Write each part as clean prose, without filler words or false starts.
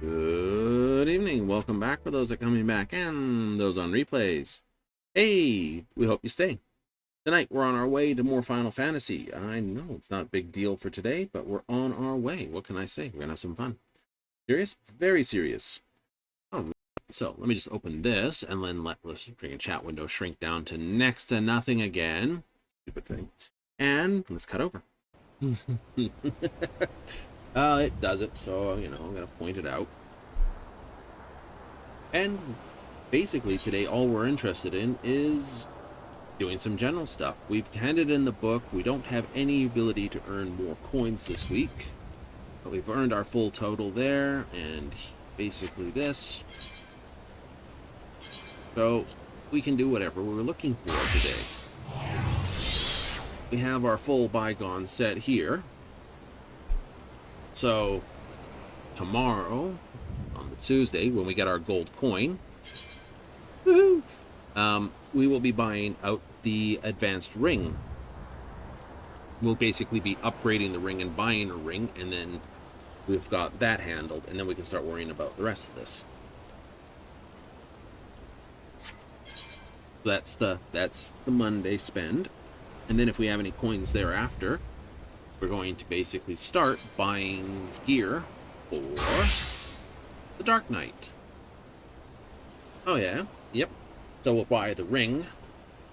Good evening. Welcome back for those that are coming back and those on replays. Hey, we hope you stay. Tonight, we're on our way to more Final Fantasy. I know it's not a big deal for today, but we're on our way. What can I say? We're going to have some fun. Serious? Very serious. All right. So, let me just open this and then let's bring a chat window shrink down to next to nothing again. Stupid thing. And let's cut over. It does it, so, you know, I'm going to point it out. And basically today, all we're interested in is doing some general stuff. We've handed in the book. We don't have any ability to earn more coins this week, but we've earned our full total there, and basically this. So we can do whatever we were looking for today. We have our full bygone set here. So tomorrow, on the Tuesday, when we get our gold coin, woohoo, we will be buying out the advanced ring. We'll basically be upgrading the ring and buying a ring, and then we've got that handled, and then we can start worrying about the rest of this. That's the Monday spend, and then if we have any coins thereafter, we're going to basically start buying gear for the Dark Knight. Oh yeah, yep. So we'll buy the ring,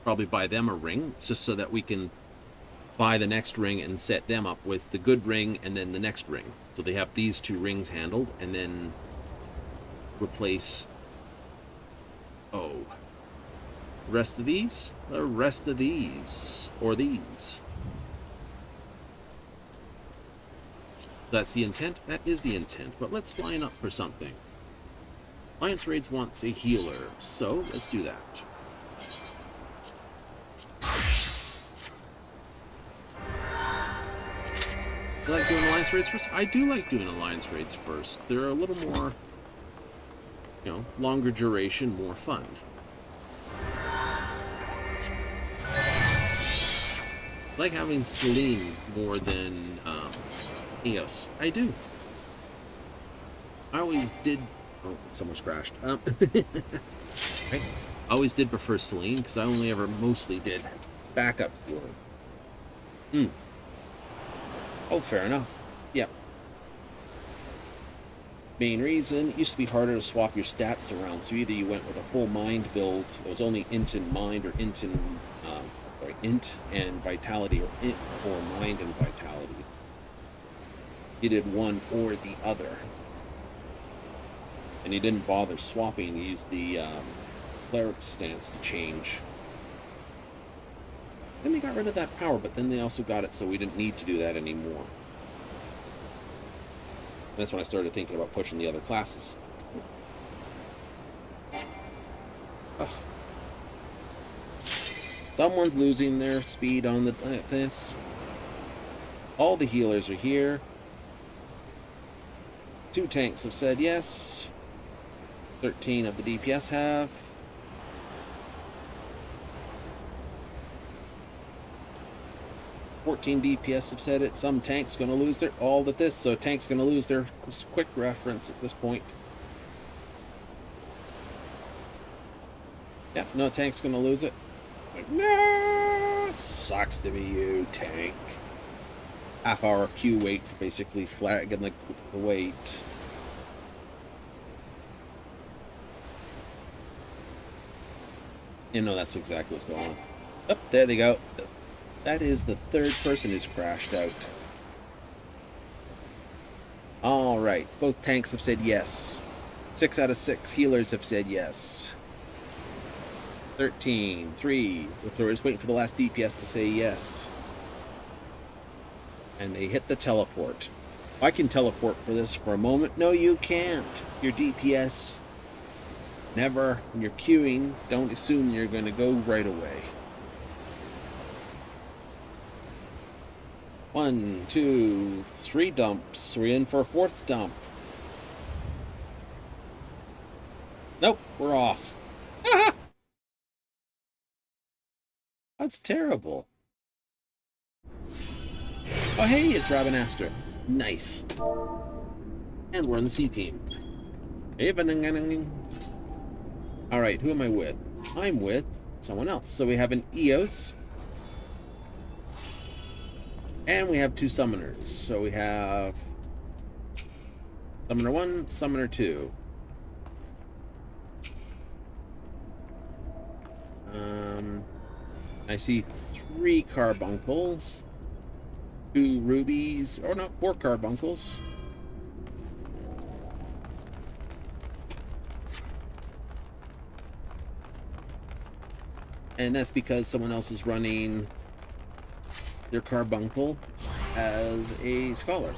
probably buy them a ring, just so that we can buy the next ring and set them up with the good ring and then the next ring. So they have these two rings handled, and then replace, the rest of these? The rest of these. Or these. That's the intent? That is the intent. But let's line up for something. Alliance Raids wants a healer, so let's do that. You like doing Alliance Raids first? I do like doing Alliance Raids first. They're a little more you know, longer duration, more fun. I like having Celine more than Eos. I do. I always did. Oh, someone's crashed. Right? I always did prefer Celine because I only ever mostly did backup for it. Oh, fair enough. Yep. Main reason, it used to be harder to swap your stats around, so either you went with a full mind build, it was only int and mind, or int and int and vitality, or mind and vitality. You did one or the other. And you didn't bother swapping, you used the cleric stance to change. Then they got rid of that power, but then they also got it so we didn't need to do that anymore. That's when I started thinking about pushing the other classes. Ugh. Someone's losing their speed on this. All the healers are here. 2 tanks have said yes. 13 of the DPS have. DPS have said it. Some tank's going to lose their all at this, so tank's going to lose their quick reference at this point. Yep, no tank's going to lose it. It's like, no, sucks to be you, tank. Half-hour queue wait for basically flagging like the wait. You know, that's exactly what's going on. Oh, there they go. That is the 3rd person who's crashed out. Alright, both tanks have said yes. 6 out of 6 healers have said yes. 13, 3. We're just waiting for the last DPS to say yes. And they hit the teleport. I can teleport for this for a moment. No, you can't. Your DPS never, when you're queuing, don't assume you're going to go right away. 1, 2, 3 dumps. We're in for a 4th dump. Nope, we're off. That's terrible. Oh, hey, it's Robin Astor. Nice. And we're on the C team. Alright, who am I with? I'm with someone else. So we have an Eos. And we have 2 summoners. So we have Summoner 1, Summoner 2. I see 3 carbuncles. 2 rubies. Or no, 4 carbuncles. And that's because someone else is running their carbuncle as a scholar.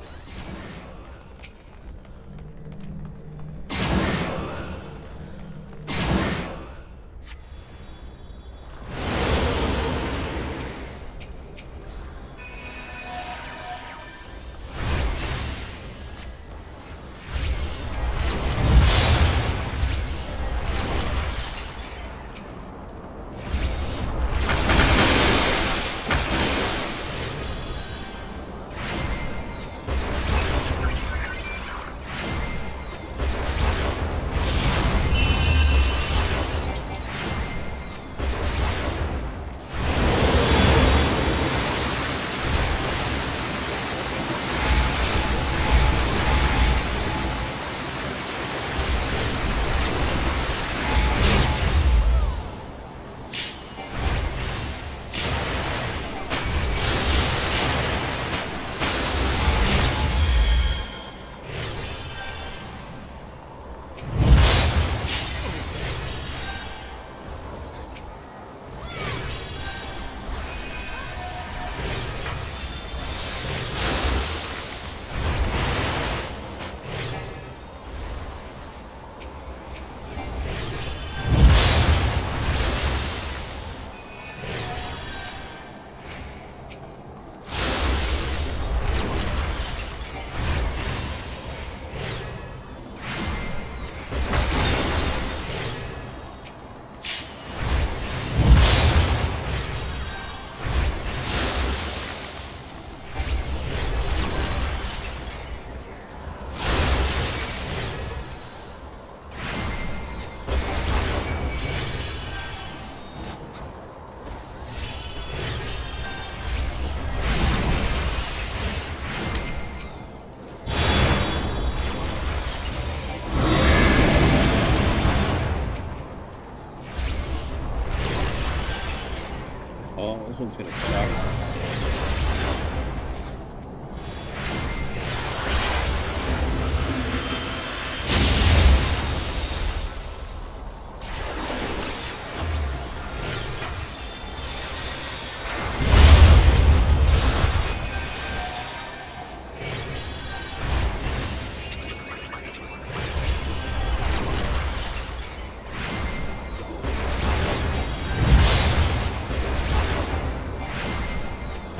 Oh, this one's gonna suck.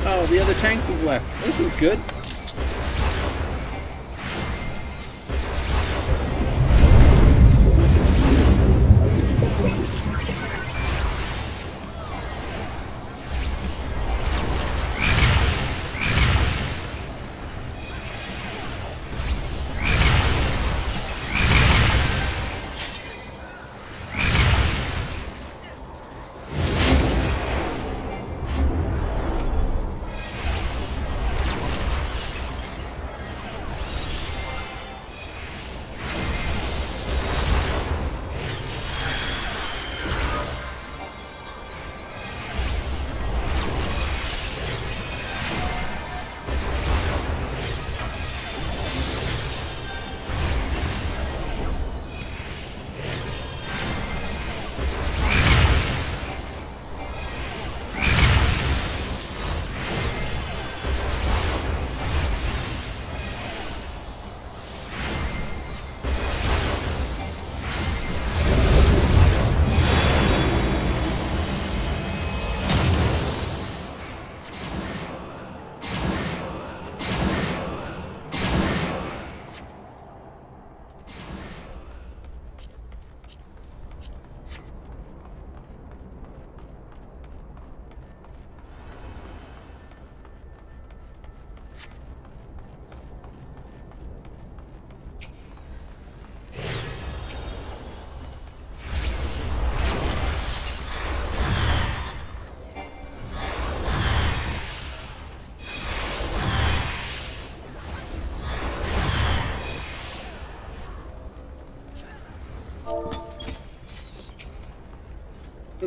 Oh, the other tanks have left. This one's good.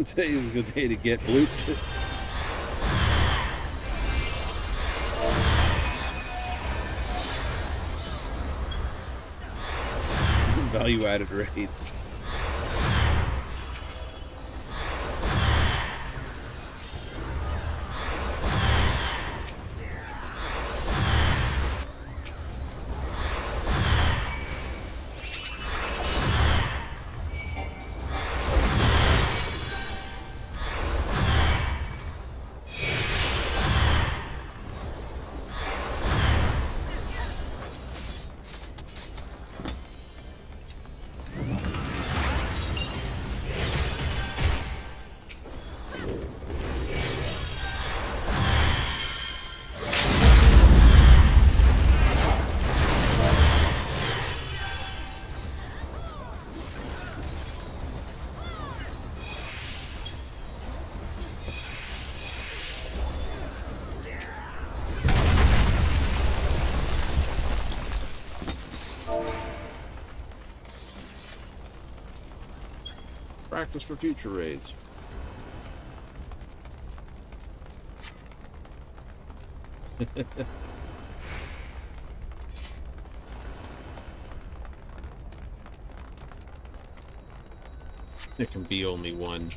Today's a good day to get looped. Value-added raids. Practice for future raids. There can be only one.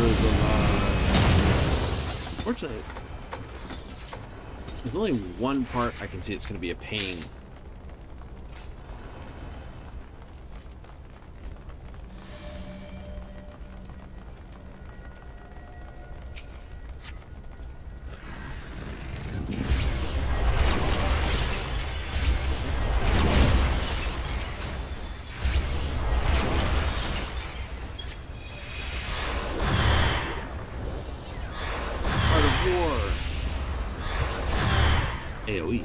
is alive. Fortunately, there's only one part I can see it's going to be a pain. AoE.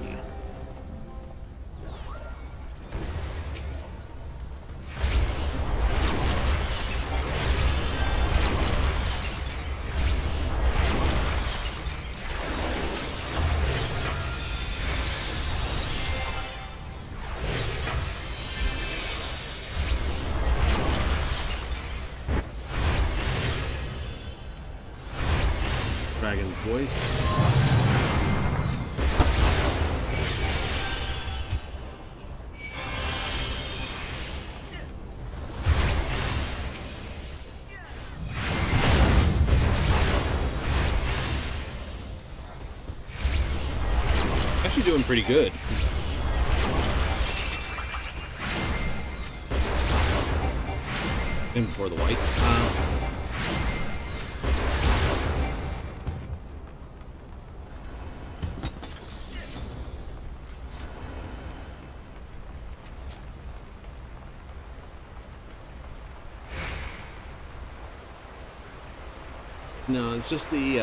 Dragon's voice. Actually doing pretty good. In before the white. No, it's just the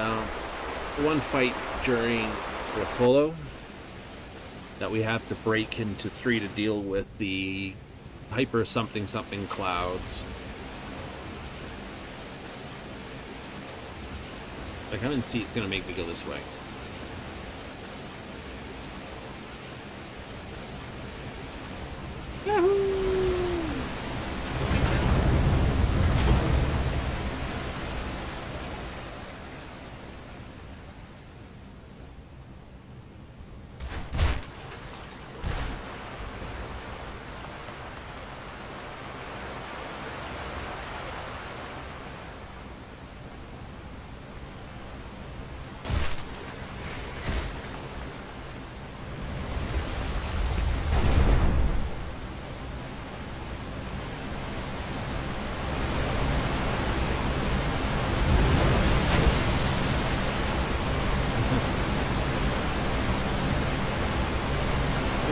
one fight during the follow that we have to break into 3 to deal with the hyper something something clouds. I come and see it's gonna make me go this way. Yahoo!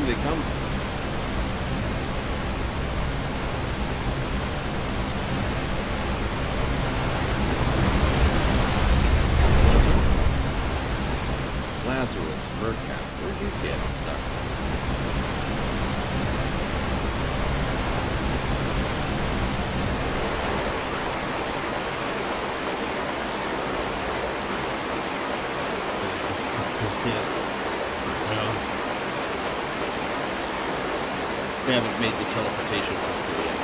They come. Lazarus, Vercap, where'd you get stuck? We haven't made the teleportation posted yet.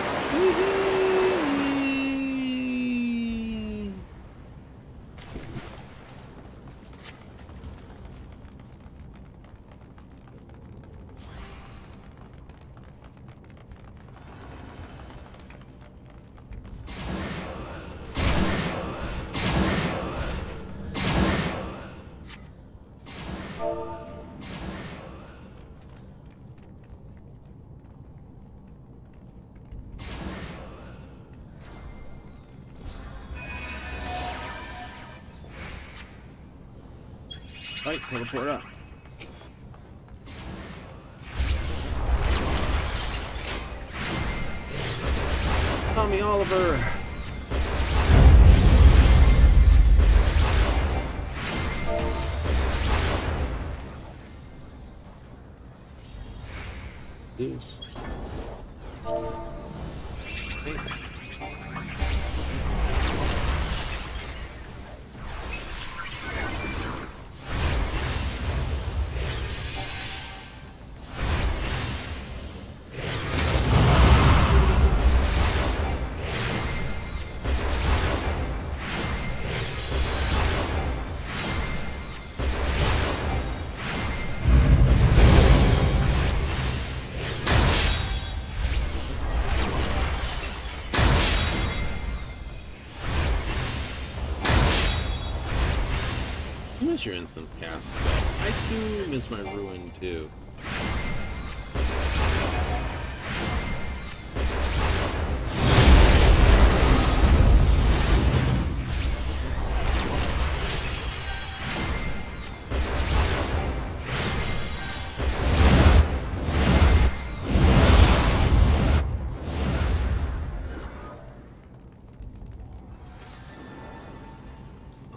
Right, teleport up. Tommy Oliver. Deuce. miss your instant cast spell. I do miss my ruin too.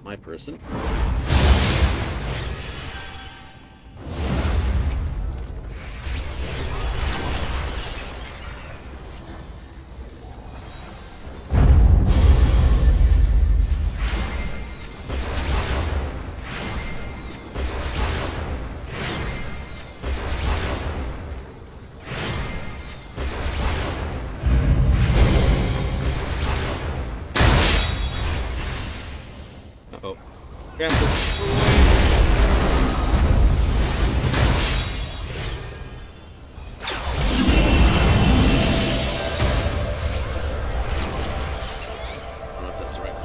My person. Uh-oh. I don't know if that's the right one.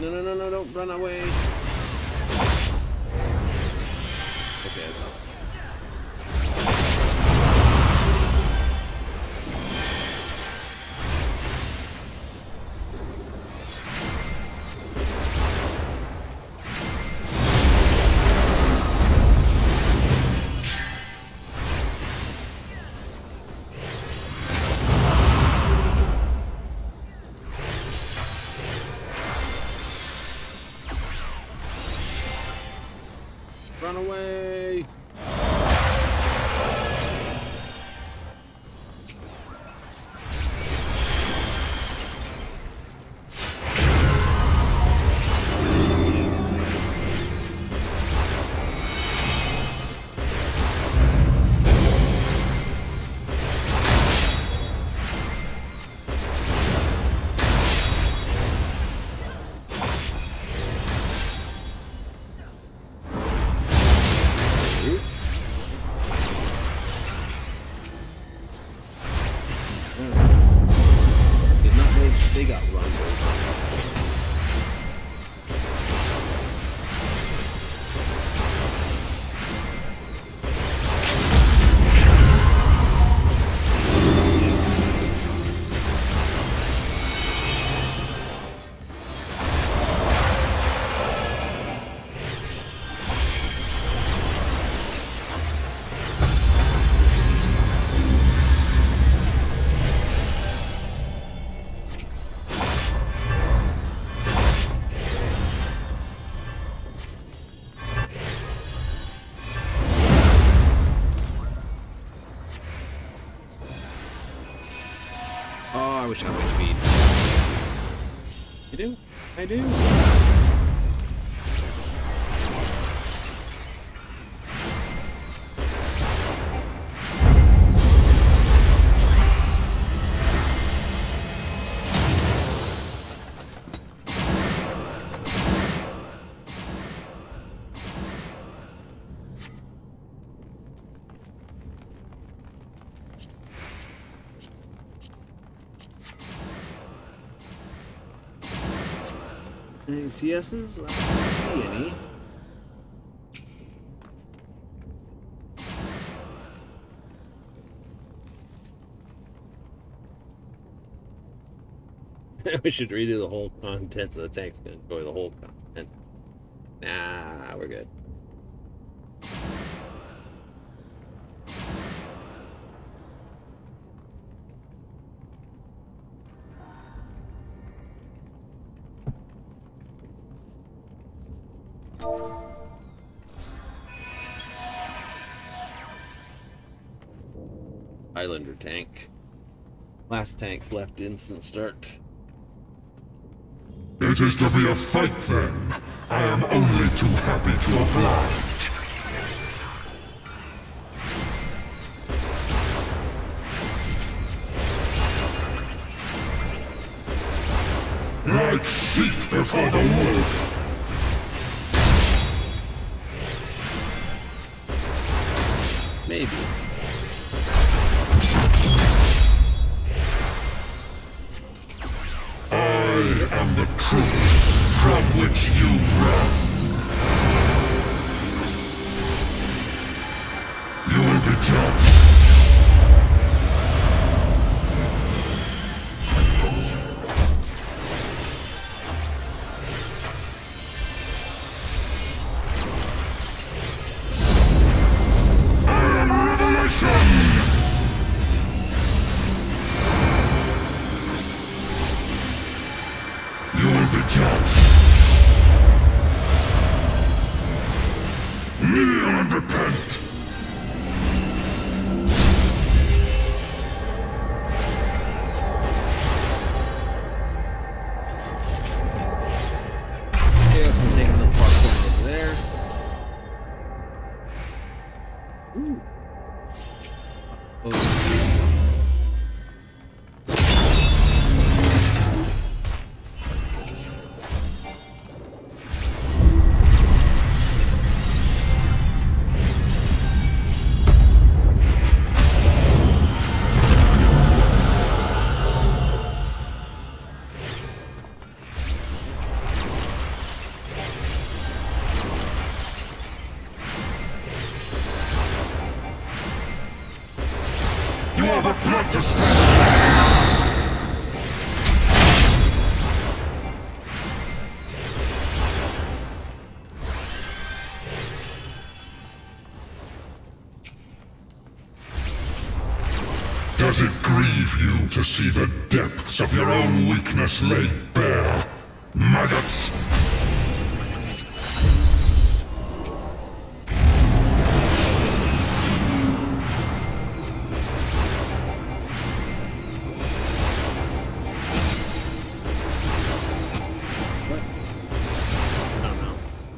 No, don't run away. Okay, I thought. Run away! Did not notice they got run over. Oh, I wish I had my speed. I do. I do. Any CSs? I don't see any. We should redo the whole contents of the tanks and enjoy the whole content. Nah, we're good. Islander tank. Last tank's left instant start. It is to be a fight then. I am only too happy to oblige. Like sheep before the wolf. Maybe. I am the truth from which you run. You will be judged. I am a revelation! Judge. Kneel and repent. Yep, I'm taking the far corner over there. Ooh. Oh. You have a blood to stand. Does it grieve you to see the depths of your own weakness laid bare, maggots?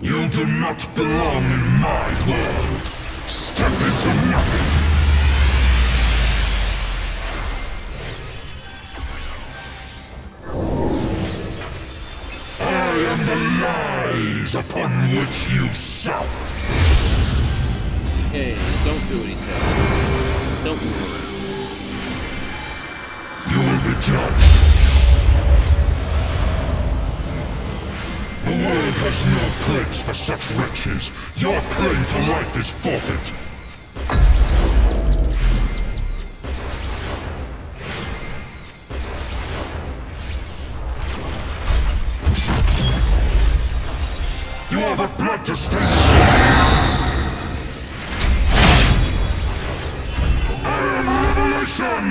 You do not belong in my world. Step into nothing. I am the lies upon which you sup. Hey, don't do what he says. Don't move around. You will be judged. The world has no place for such wretches. Your claim to life is forfeit. You have a blood to stand. I am a revelation!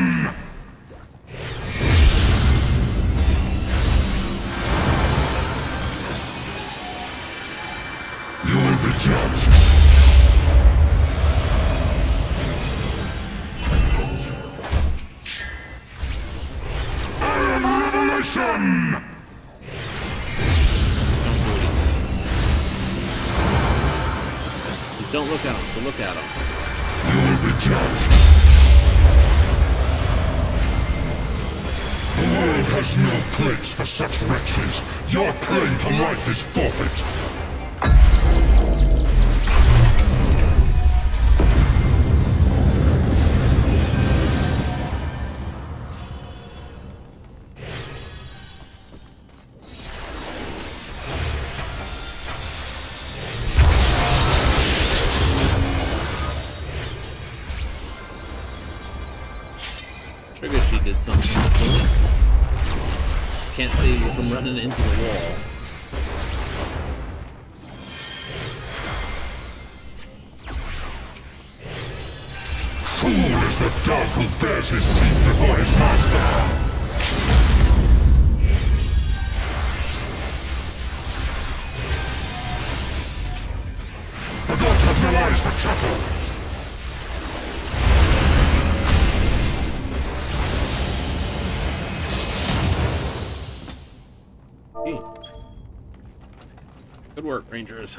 You will be judged. I am a revelation! Just don't look at him, so look at him. You will be judged. The world has no place for such wretches. Your claim to life is forfeit. Figured she did something silly. Can't save you from running into the wall. Fool is the dog who bares his teeth before his master! The gods have no eyes for cattle! Hey. Good work, Rangers.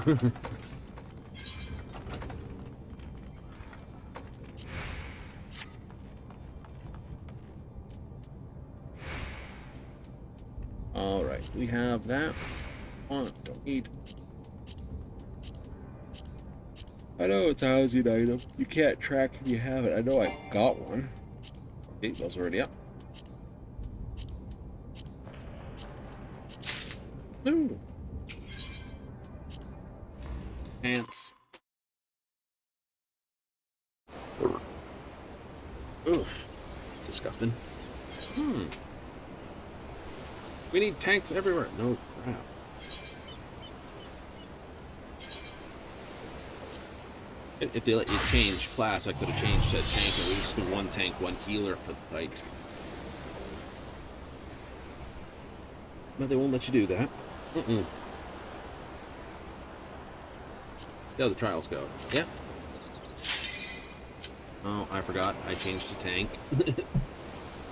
Alright, we have that. Don't need. I know it's a housing item. You can't track if you have it. I know I got one. Okay, those already up. Ooh. Pants. Oof. It's disgusting. We need tanks everywhere. No crap. If they let you change class, I could have changed to a tank, and we just been one tank, one healer for the fight. But they won't let you do that. See how the trials go. Yeah. Oh, I forgot. I changed to tank.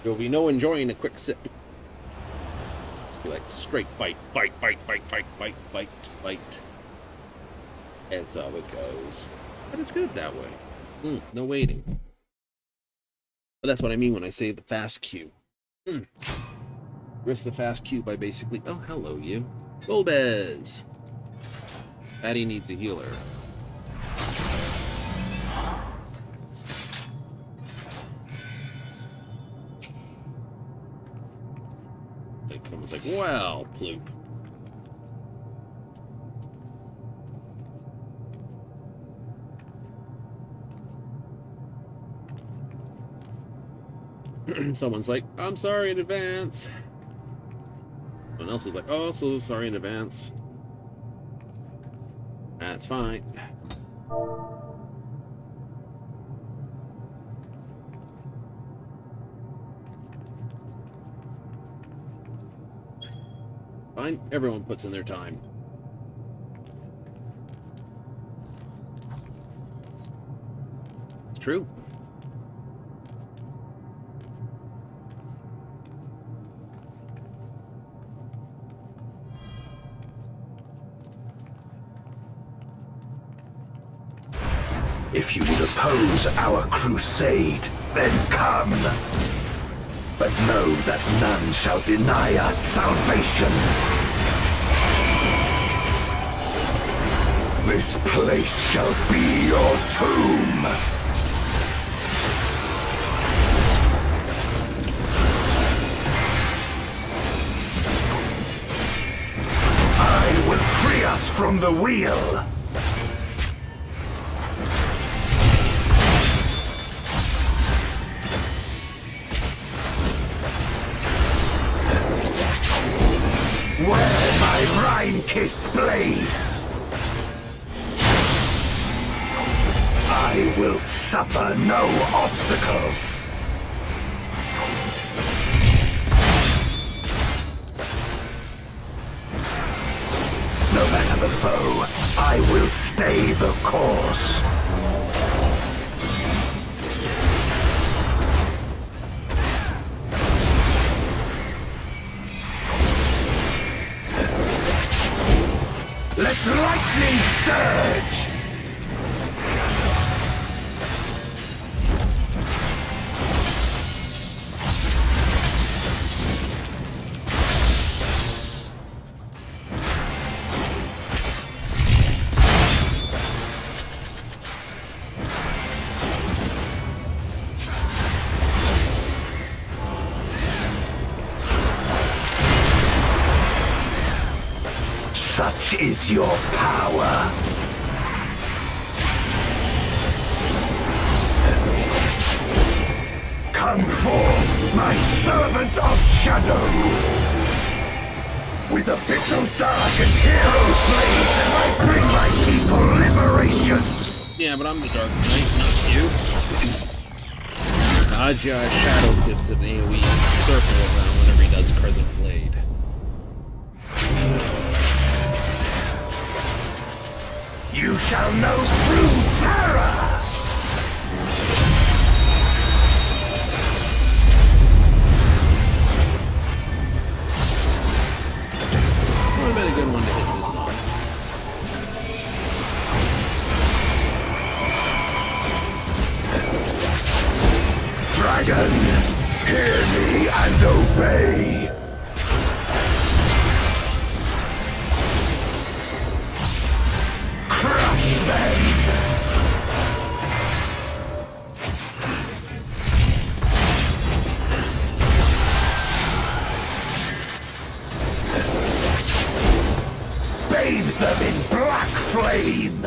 There'll be no enjoying a quick sip. Just be like straight fight, fight, fight, fight, fight, fight, fight, fight. That's how it goes. But it's good that way. No waiting. But that's what I mean when I say the fast queue. Risk the fast queue by basically... Oh, hello, you. Bulbez! Patty needs a healer. Like, someone's like, well, ploop. Someone's like, I'm sorry in advance. Someone else is like, oh, so sorry in advance. That's fine. Fine, everyone puts in their time. It's true. If you would oppose our crusade, then come. But know that none shall deny us salvation. This place shall be your tomb. I will free us from the wheel. Where my rime-kissed blades, I will suffer no obstacles. No matter the foe, I will stay the course. Let lightning surge! Such is your power. Come forth, my servant of shadow. With a bit so dark and hero blade, I bring my people liberation! Yeah, but I'm the Dark Knight, not you. Aja Shadow gives an AoE circle around whenever he does Crescent Blade. You shall know true terror! Would have been a good one to hit this on. Dragon, hear me and obey! Crush them! Bathe them in black flame!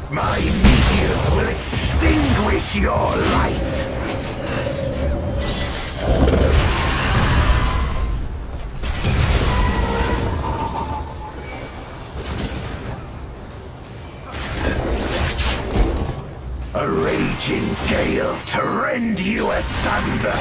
My meteor will extinguish your light! A raging gale to rend you asunder!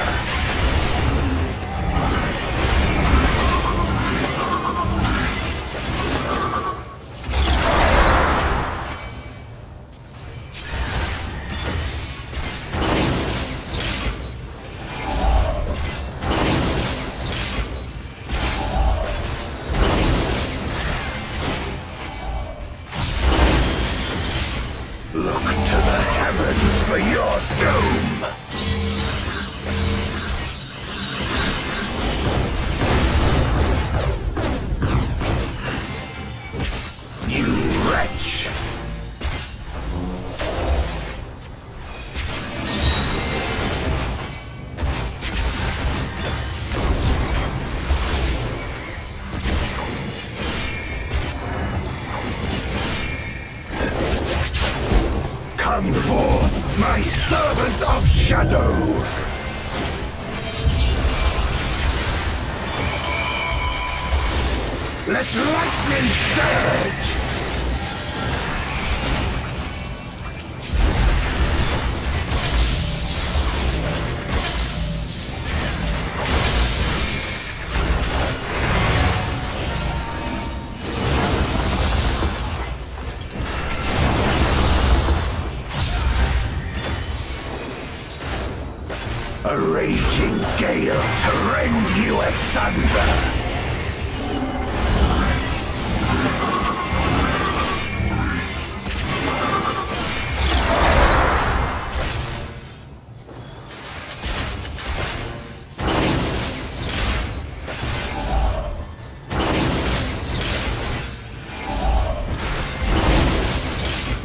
Look to the heavens for your doom! You wretch! Come forth, my servant of shadow! Let lightning surge! A raging gale to rend you asunder!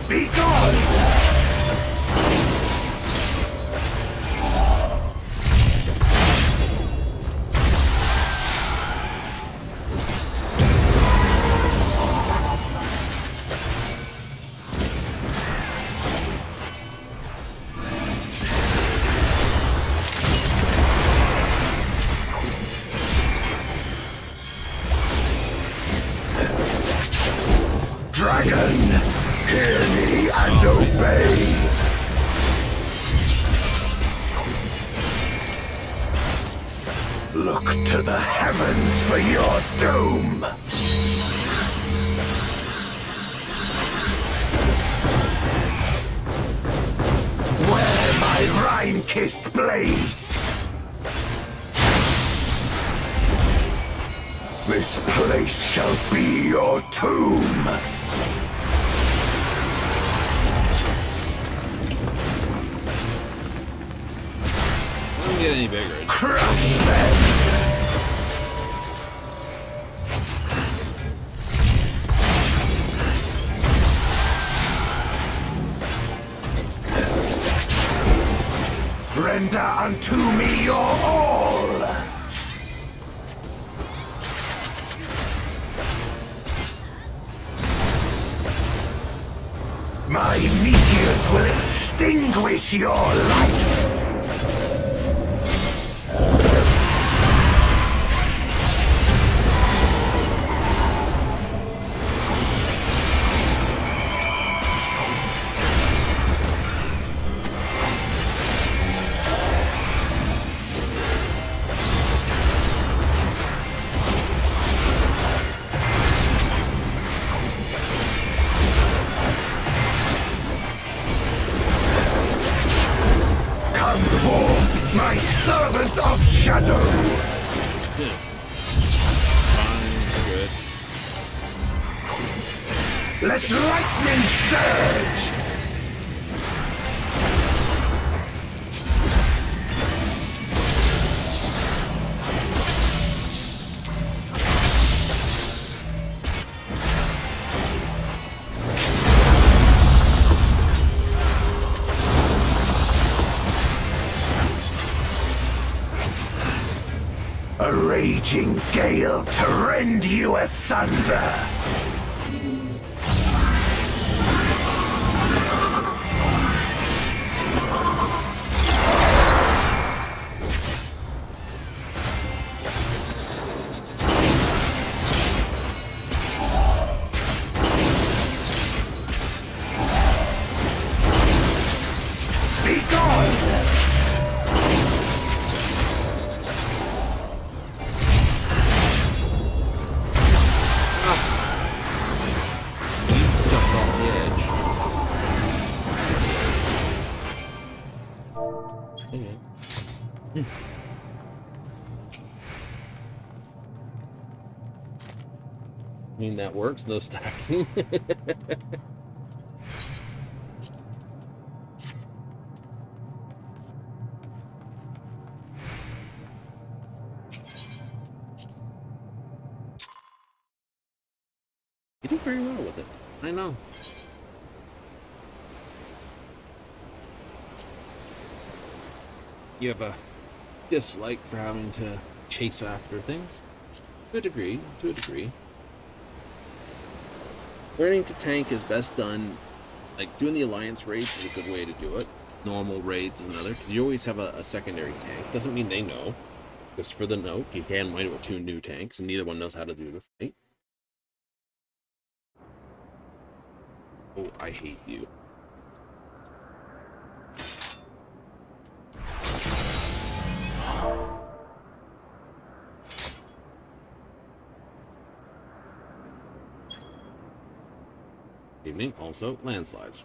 Be gone! Dragon, hear me and obey! Look to the heavens for your doom! Wear my rime-kissed blades! This place shall be your tomb! Doesn't get any bigger. Crush them! Render unto me your all! My meteors will extinguish your light! My servants of shadow! Yeah. Fine, good. Let lightning surge! A raging gale to rend you asunder! Be gone! Jumped off the edge. Okay. I mean, that works, no stacking. You do very well with it. I know. You have a dislike for having to chase after things. To a degree, to a degree. Learning to tank is best done, like doing the alliance raids is a good way to do it. Normal raids is another, because you always have a secondary tank. Doesn't mean they know. Just for the note, you can wind it with 2 new tanks, and neither one knows how to do the fight. Oh, I hate you. Evening, also landslides.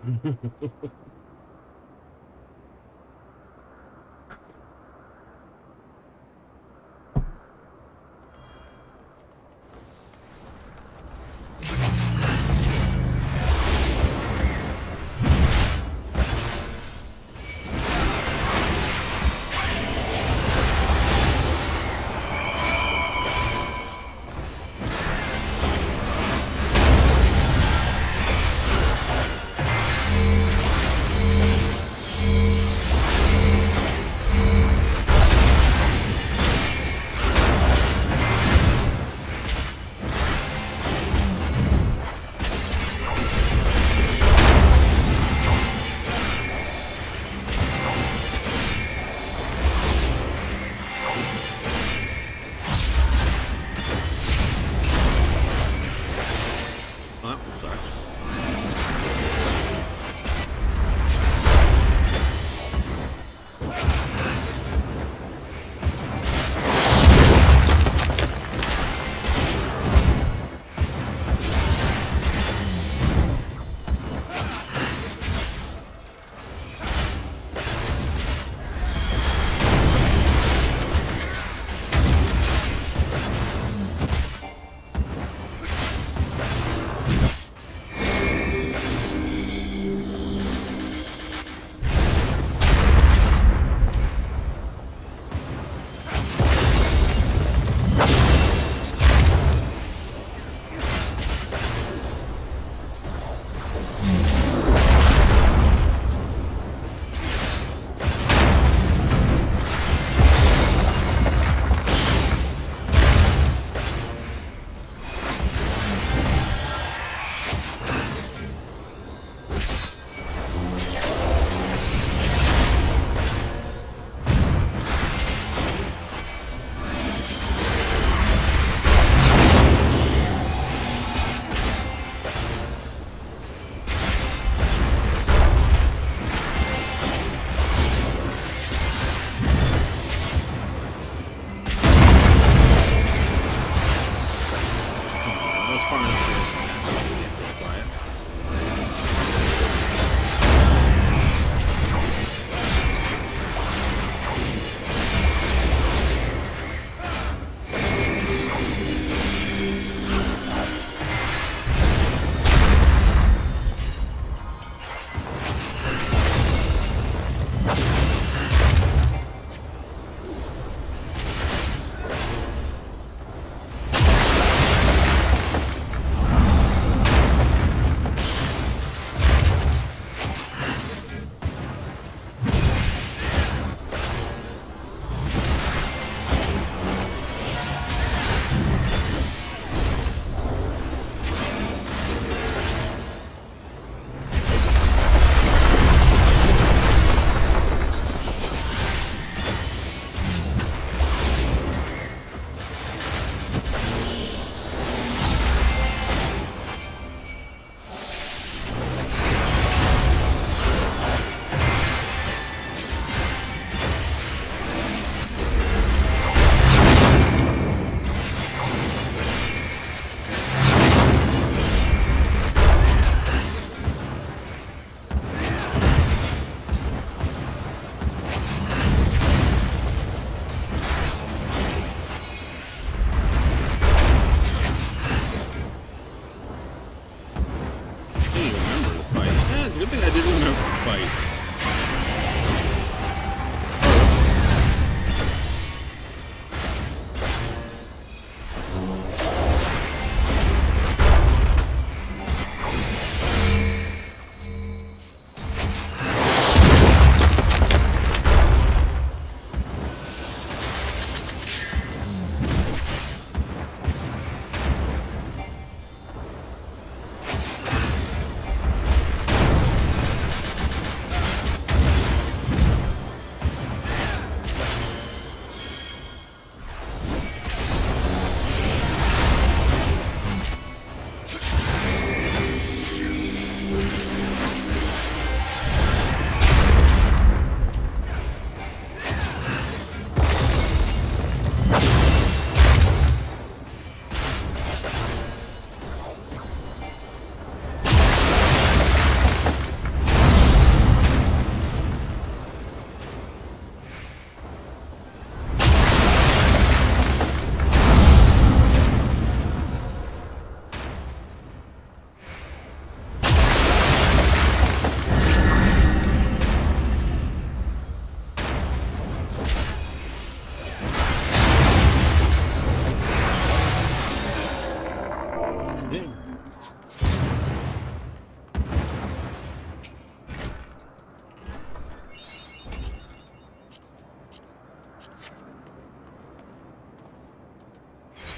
Good thing I didn't remember to fight.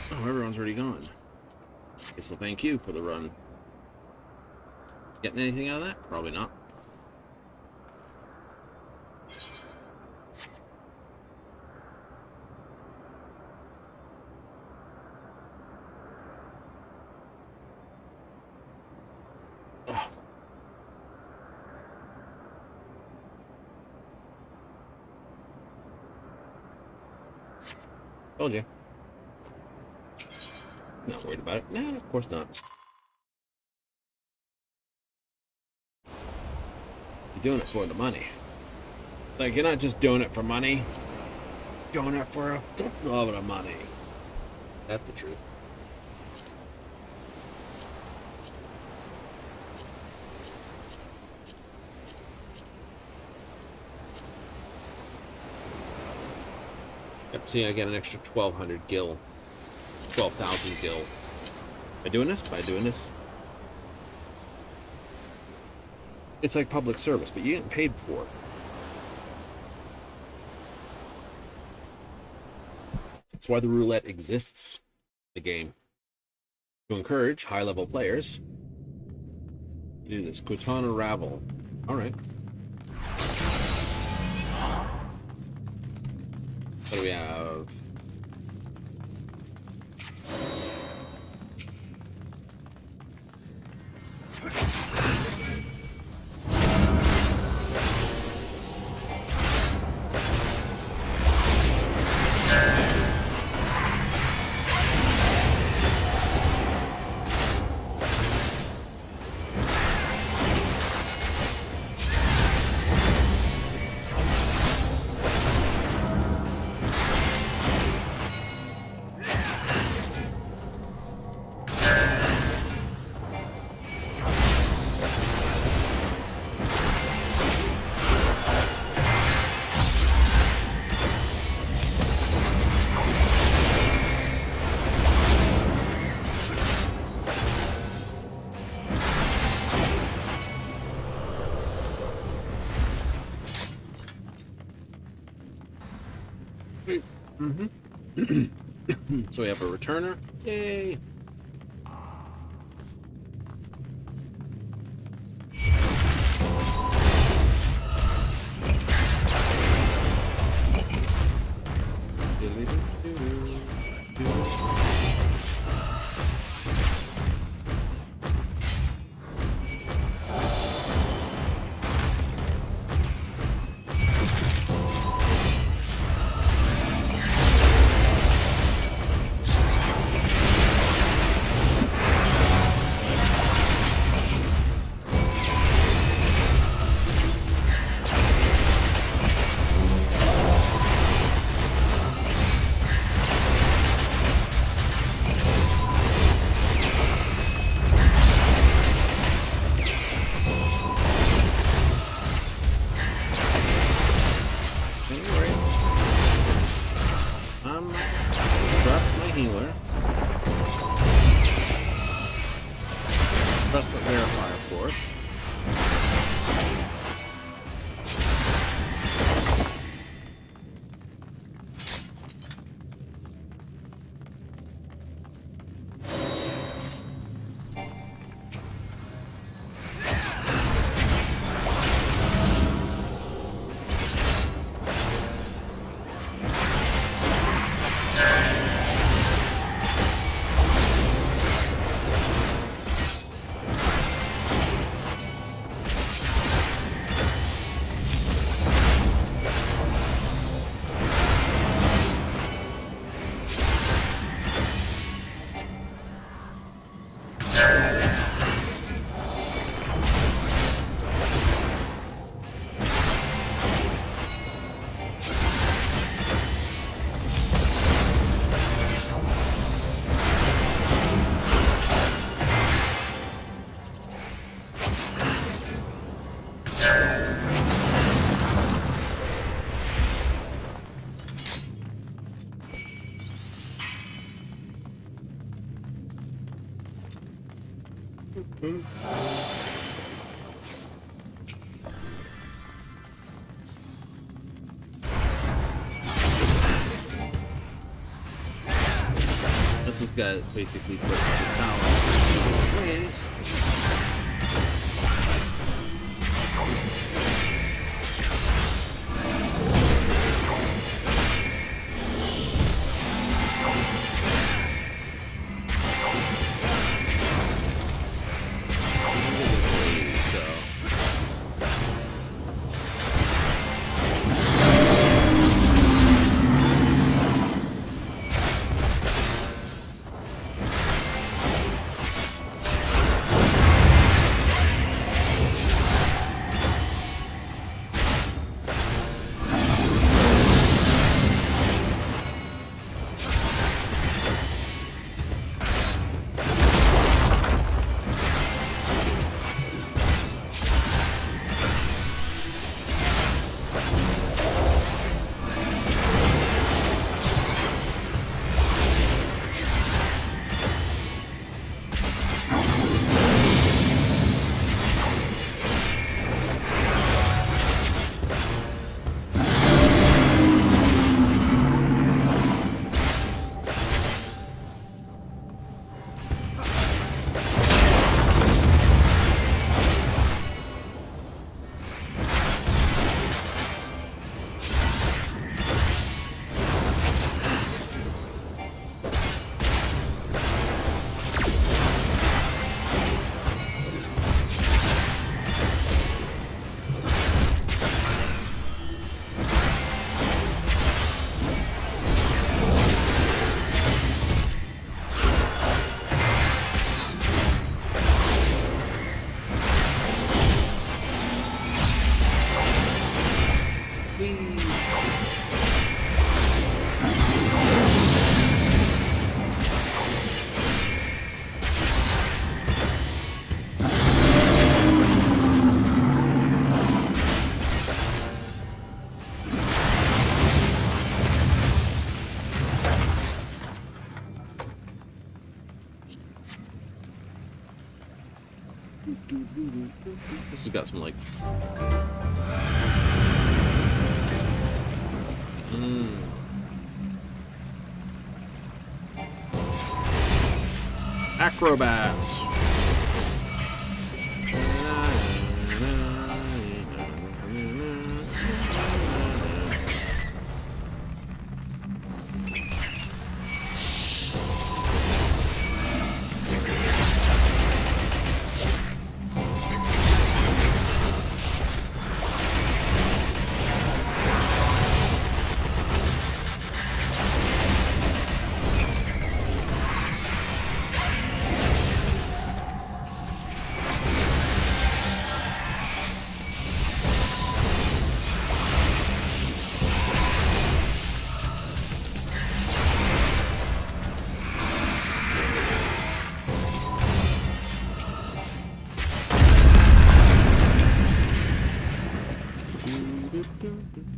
Oh, everyone's already gone. Guess I'll thank you for the run. Getting anything out of that? Probably not. Oh. Told you. Not worried about it. Nah, of course not. You're doing it for the money. Like, you're not just doing it for money. You're doing it for a lot of money. That's the truth. Yep, see, I get an extra 1,200 gil. 12,000 gil. By doing this? By doing this? It's like public service, but you're getting paid for it. That's why the roulette exists in the game. To encourage high-level players. Do this. Cortana Ravel. Alright. What do we have? So we have a returner. Yay! forth. This guy basically puts the tower in ways. This has got some like acrobats.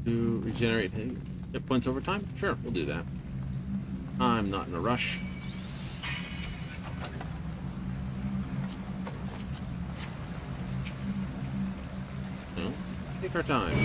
Regenerate hit points over time? Sure, we'll do that. I'm not in a rush. Take our time.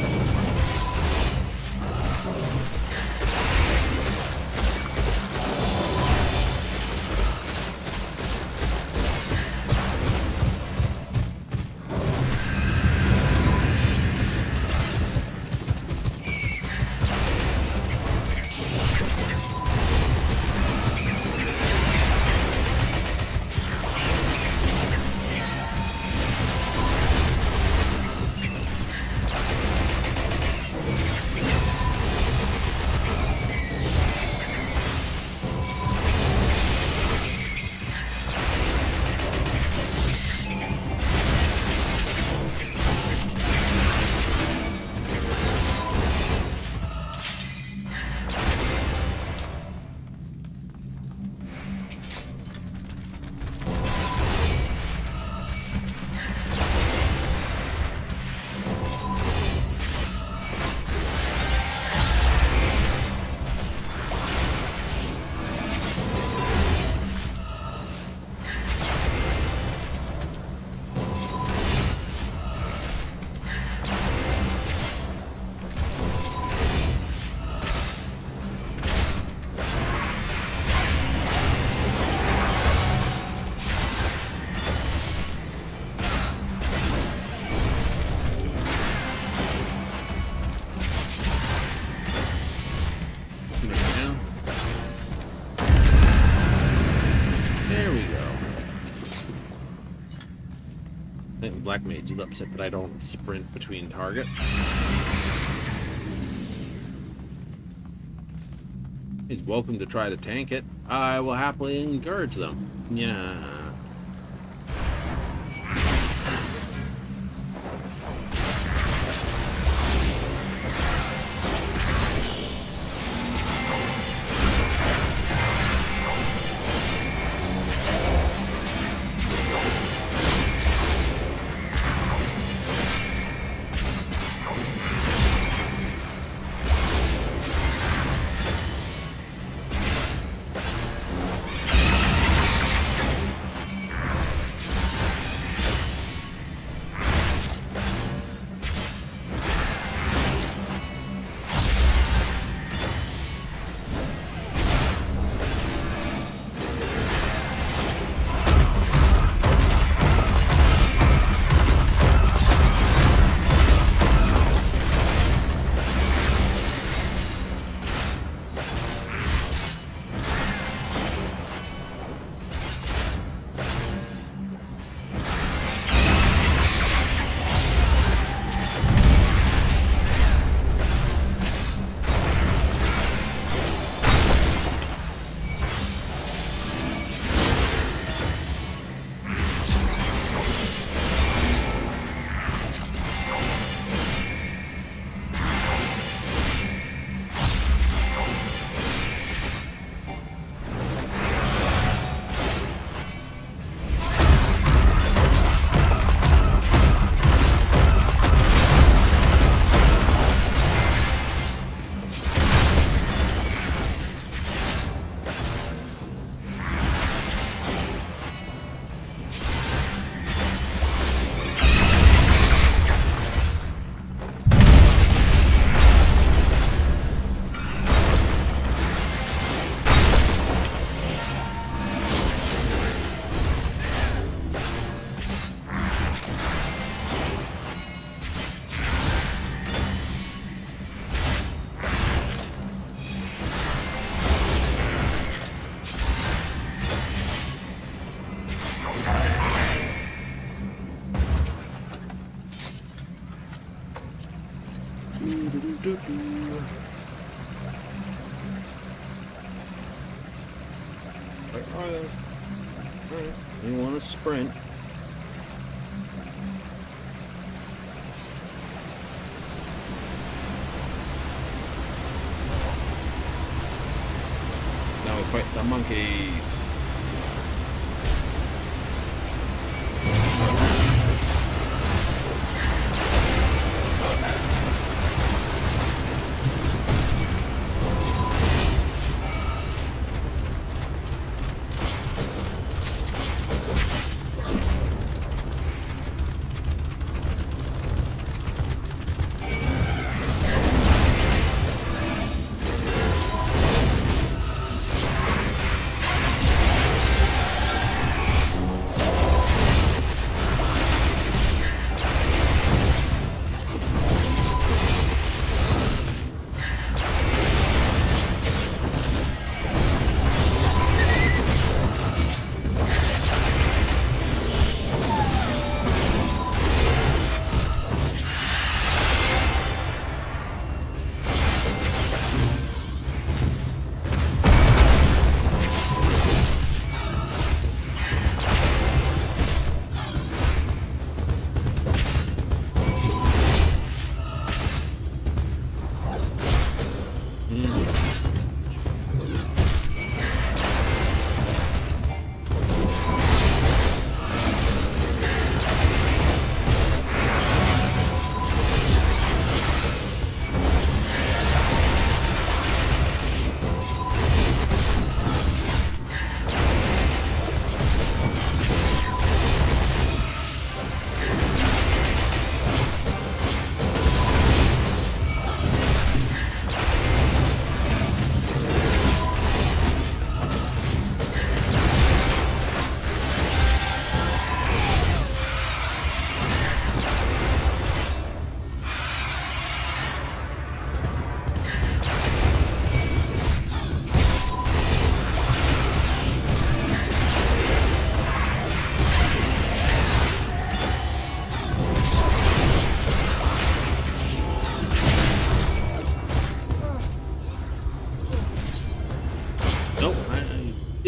Black Mage is upset that I don't sprint between targets. He's welcome to try to tank it. I will happily encourage them. Yeah. You want to sprint. Now we fight the monkeys.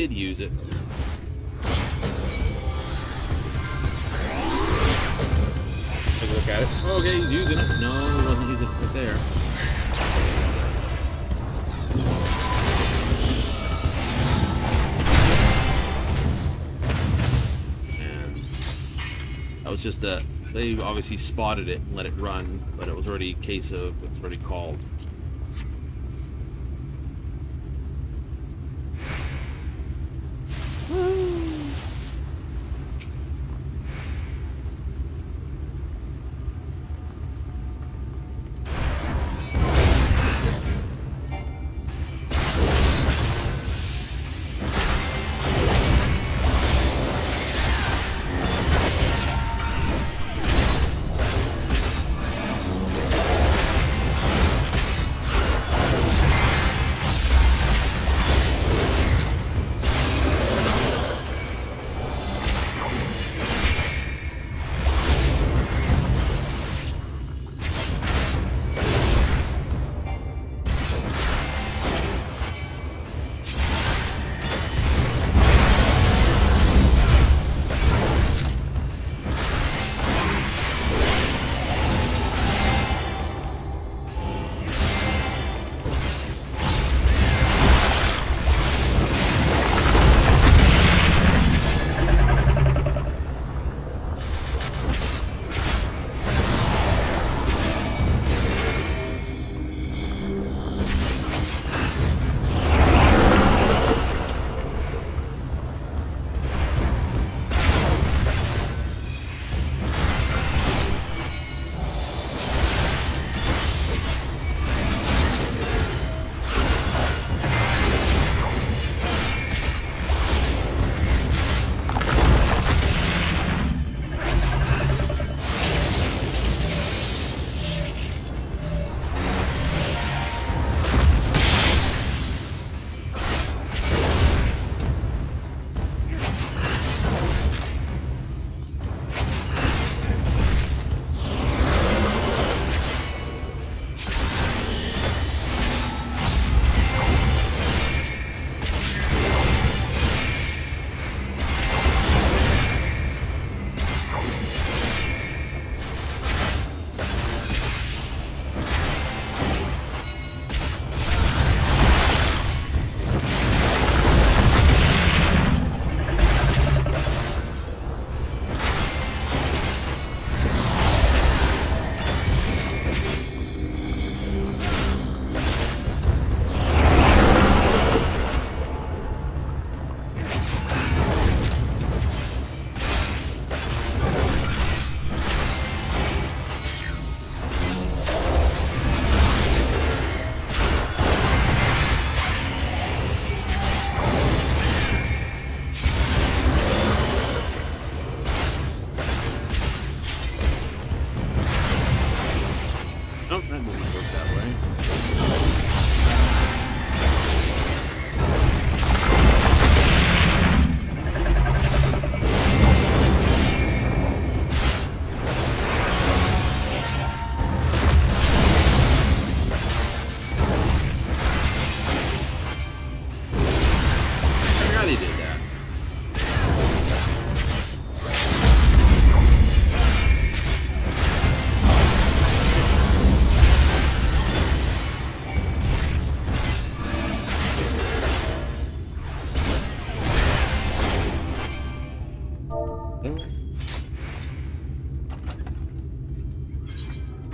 did use it. Take a look at it. Okay, he's using it. No, he wasn't using it right there. And that was just a... They obviously spotted it and let it run, but it was already a case of... It was already called.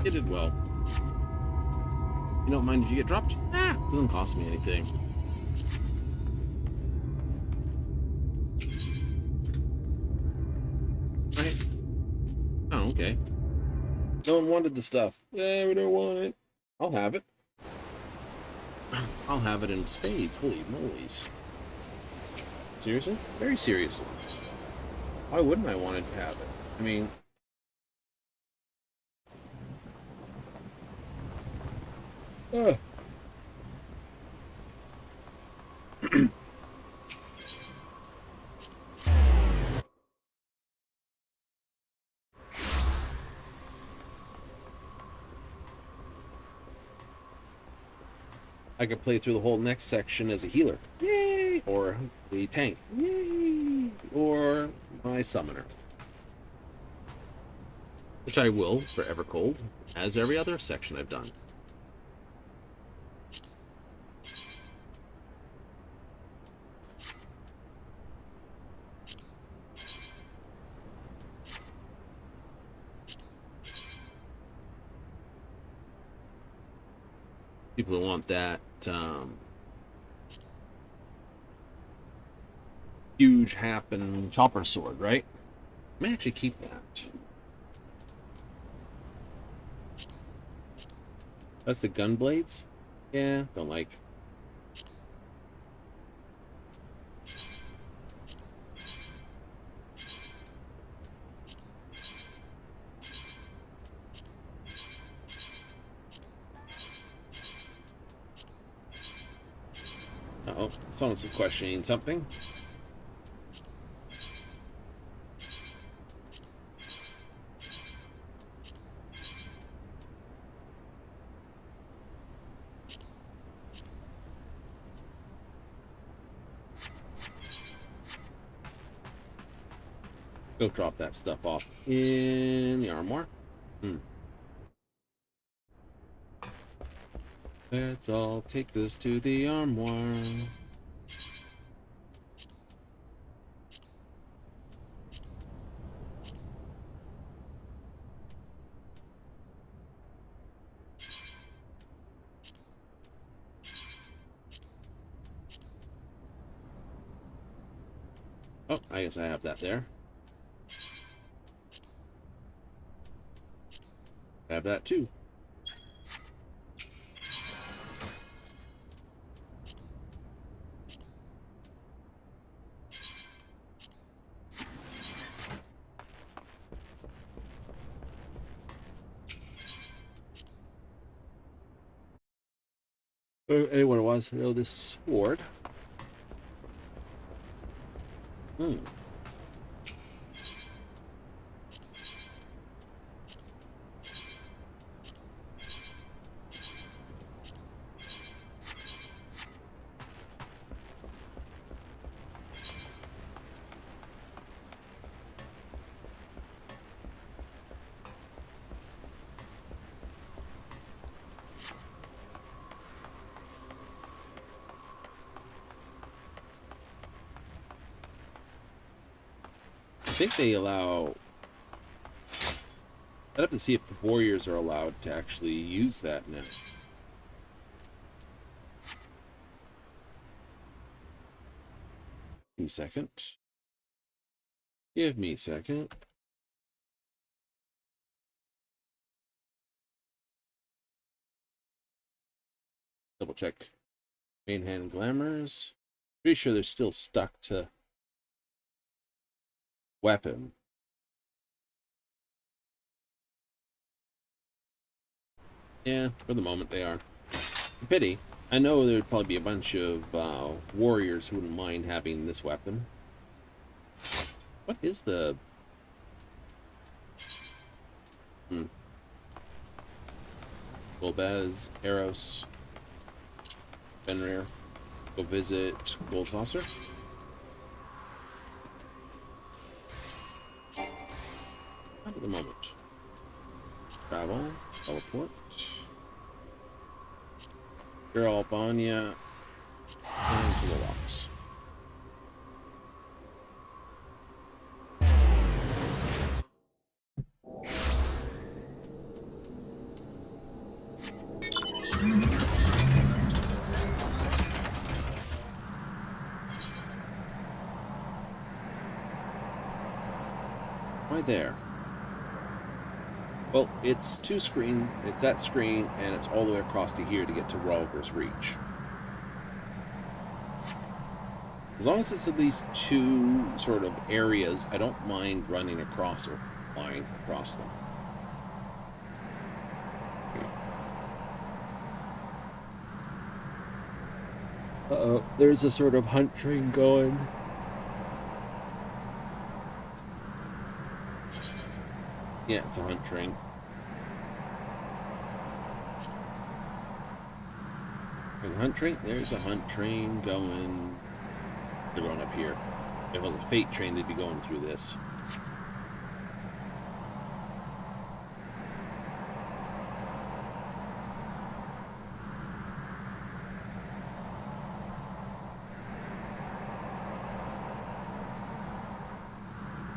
It did well. You don't mind if you get dropped? Ah, doesn't cost me anything. Right. Oh, okay. No one wanted the stuff. Yeah, we don't want it. I'll have it. I'll have it in spades. Holy moly's. Seriously? Very seriously. Why wouldn't I want to have it? I mean... I could play through the whole next section as a healer. Yay! or the tank. Yay! Or my summoner. Which I will for Evercold, as every other section I've done. People who want that huge happen chopper sword, right? I may actually keep that. That's the gun blades? Yeah, don't like. Uh-oh, someone's questioning something. Go drop that stuff off in the armoire. Let's all take this to the armoire. Oh, I guess I have that there. I have that too. What it was? Oh, this sword. I think they allow... I'd have to see if the warriors are allowed to actually use that now. Give me a second. Give me a second. Double check. Main hand glamours. Pretty sure they're still stuck to weapon. Yeah, for the moment they are. A pity. I know there would probably be a bunch of warriors who wouldn't mind having this weapon. What is the... Golbez, Eros, Fenrir. Go visit Gold Saucer. Not at the moment. Travel, teleport. Girl Albania, and to the rocks. Why there? Well, it's two screen, it's that screen, and it's all the way across to here to get to Ralger's Reach. As long as it's at least two sort of areas, I don't mind running across or flying across them. Uh-oh, there's a sort of hunt train going. Yeah, it's a hunt train. And hunt train? There's a hunt train going. They're going up here. If it was a fate train, they'd be going through this.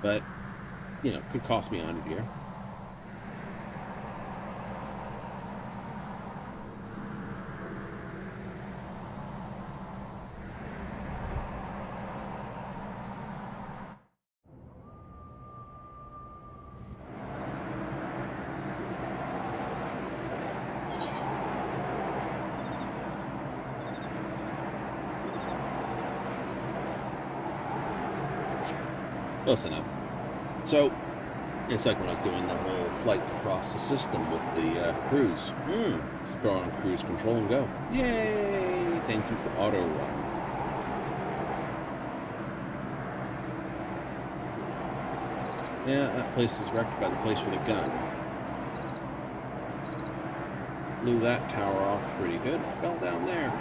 But, you know, could cost me 100 here. Close enough. So, it's like when I was doing the whole flights across the system with the cruise. Let's go on cruise control and go. Yay! Thank you for auto run. Yeah, that place was wrecked by the place with a gun. Blew that tower off pretty good. Fell down there.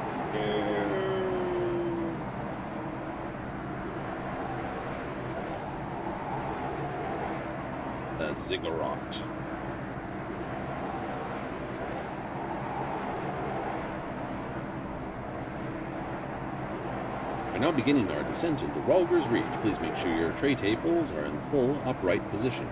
The ziggurat. We're now beginning our descent into Ralger's Reach. Please make sure your tray tables are in full upright position.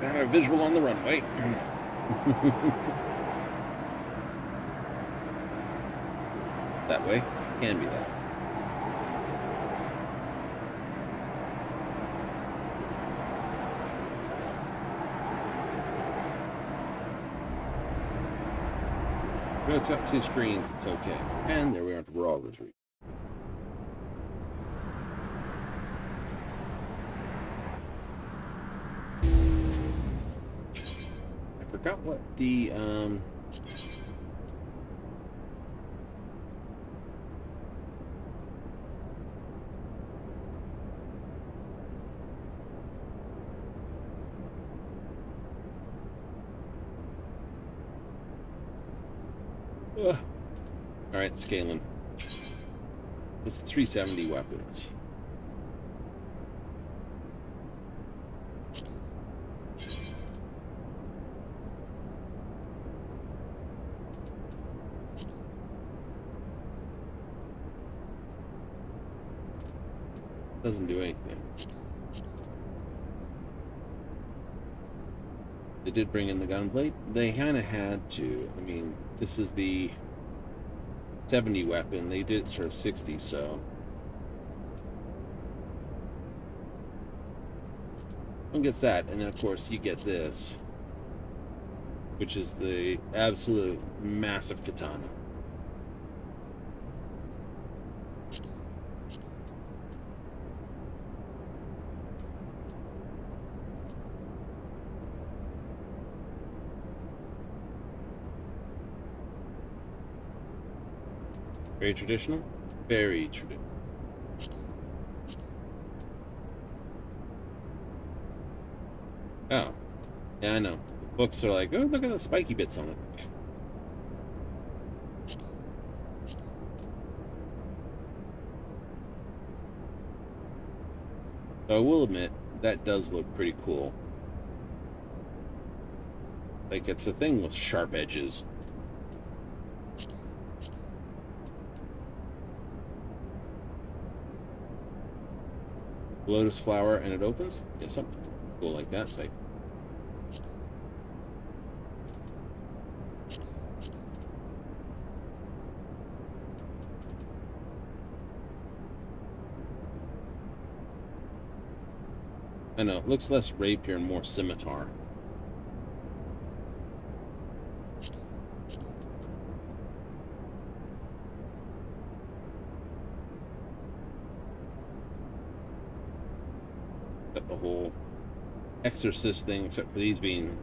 Got a visual on the runway. That way can be that. We're going to tap 2 screens, it's okay. And there we are at the Ralger's Reach. I forgot what the Alright, scaling. It's 370 weapons. Doesn't do anything. They did bring in the gunplate. They kind of had to. I mean, this is the 70 weapon. They did it sort of 60, so. One gets that, and then of course you get this, which is the absolute massive katana. Very traditional? Very traditional. Oh. Yeah, I know. The books are like, oh, look at the spiky bits on it. So I will admit, that does look pretty cool. Like, it's a thing with sharp edges. Lotus flower and it opens? Yeah, something cool like that. Say. I know, it looks less rapier and more scimitar. The whole exorcist thing, except for these being,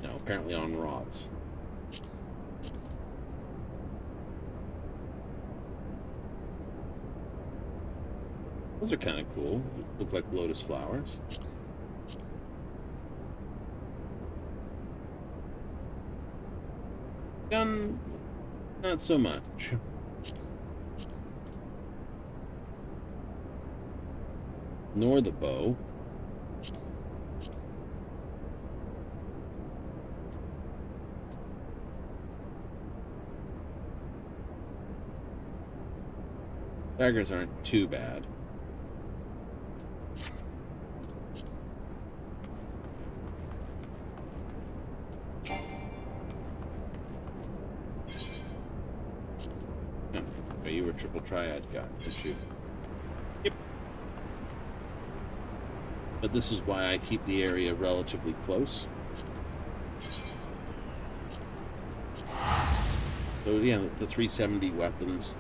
you know, apparently on rods. Those are kind of cool. Look like lotus flowers. Gun, not so much. Nor the bow. Daggers aren't too bad. Oh, you were triple triad guy, weren't you? Yep. But this is why I keep the area relatively close. So yeah, the 370 weapons.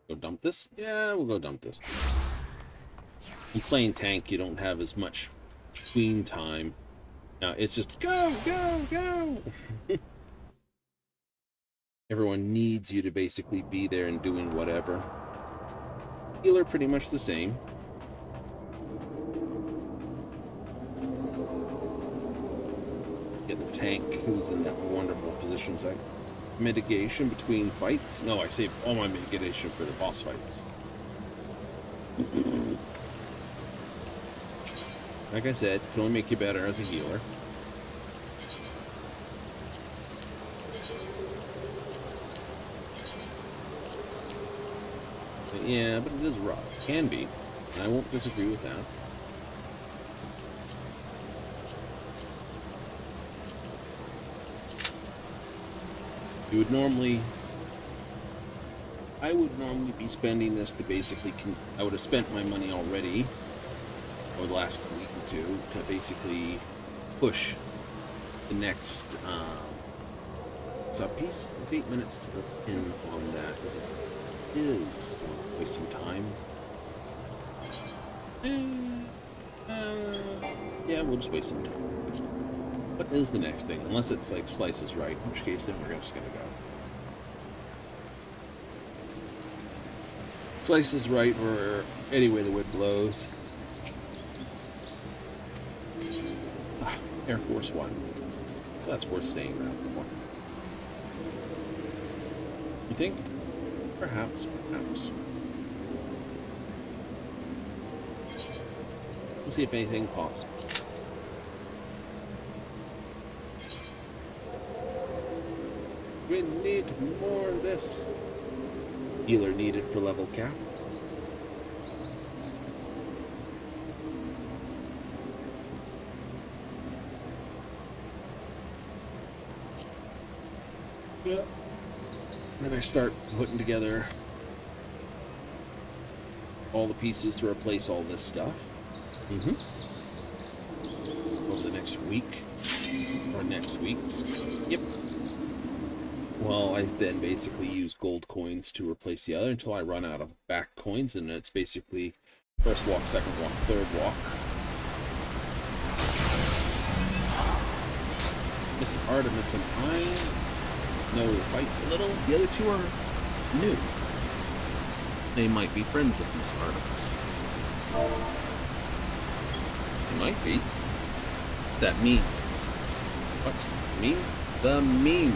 Go dump this? Yeah, we'll go dump this. In playing tank, you don't have as much queen time. Now it's just go, go, go! Everyone needs you to basically be there and doing whatever. Healer pretty much the same. Get the tank who's in that wonderful position side. Mitigation between fights. No, I save all my mitigation for the boss fights. Like I said, can only make you better as a healer. Yeah, but it is rough. Can be. And I won't disagree with that. You would normally... I would normally be spending this to basically... I would have spent my money already over the last week or two to basically push the next sub-piece. It's 8 minutes to the pin on that, because it is waste some time. Yeah, we'll just waste some time. What is the next thing? Unless it's like slices right, in which case then we're just gonna go. Slices right, or any way the wind blows. Air Force One. So that's worth staying around for. You think? Perhaps, perhaps. Let's see if anything pops. We need more of this. Healer needed for level cap. Yeah. Then I start putting together all the pieces to replace all this stuff. Over the next week or next weeks. Yep. Well, I then basically use gold coins to replace the other until I run out of back coins, and it's basically first walk, second walk, third walk. Miss Artemis and I know the fight a little. The other two are new. They might be friends of Miss Artemis. They might be. What's that mean? What? Meme? The meme.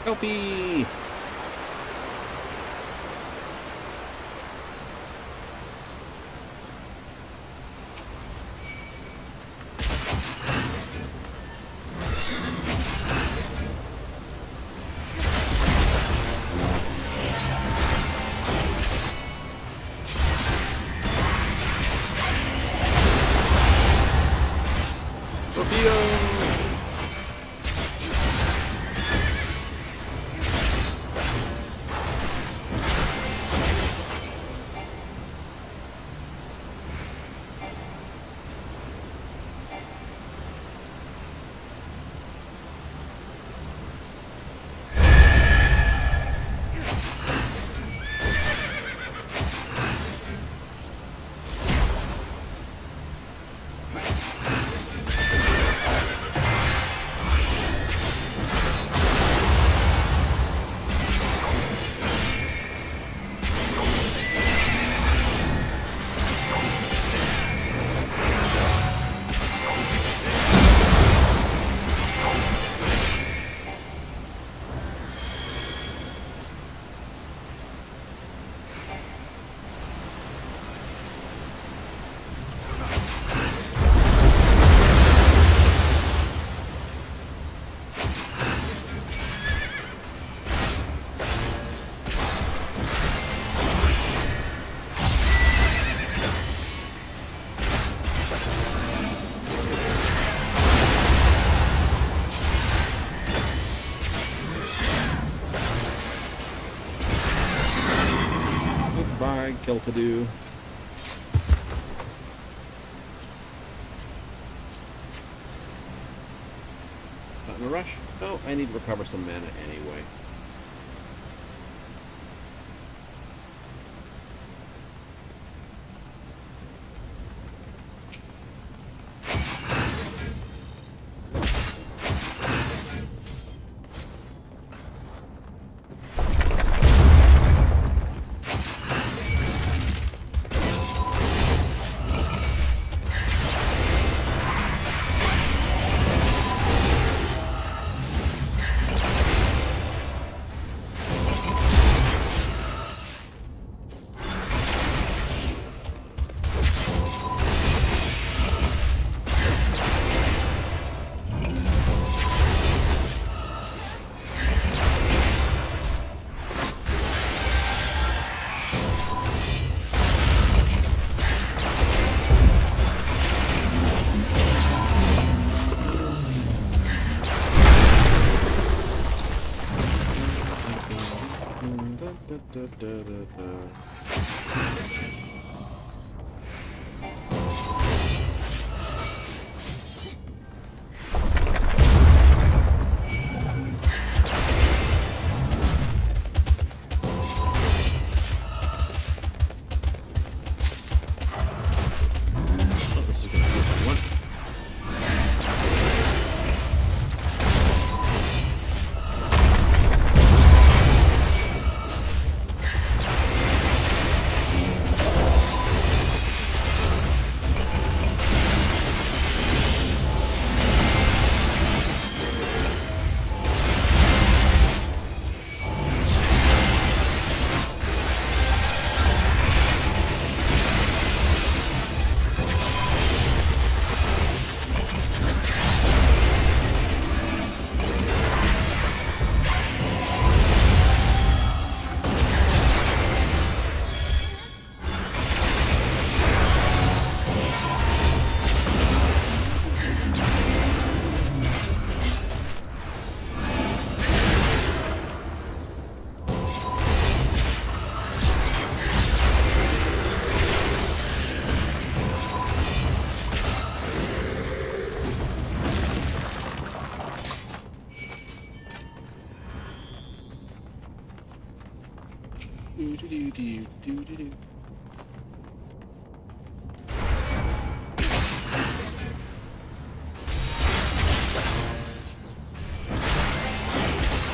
Helpy! Goodbye, Kelpadu. Not in a rush? Oh, I need to recover some mana anyway.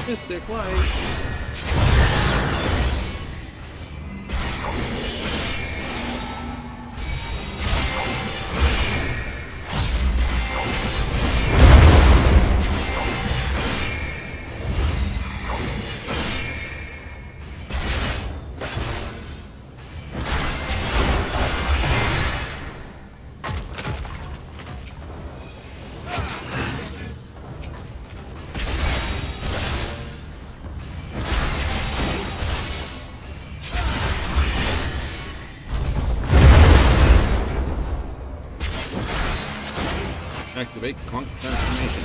Mystic Light. Activate Clunk Transformation.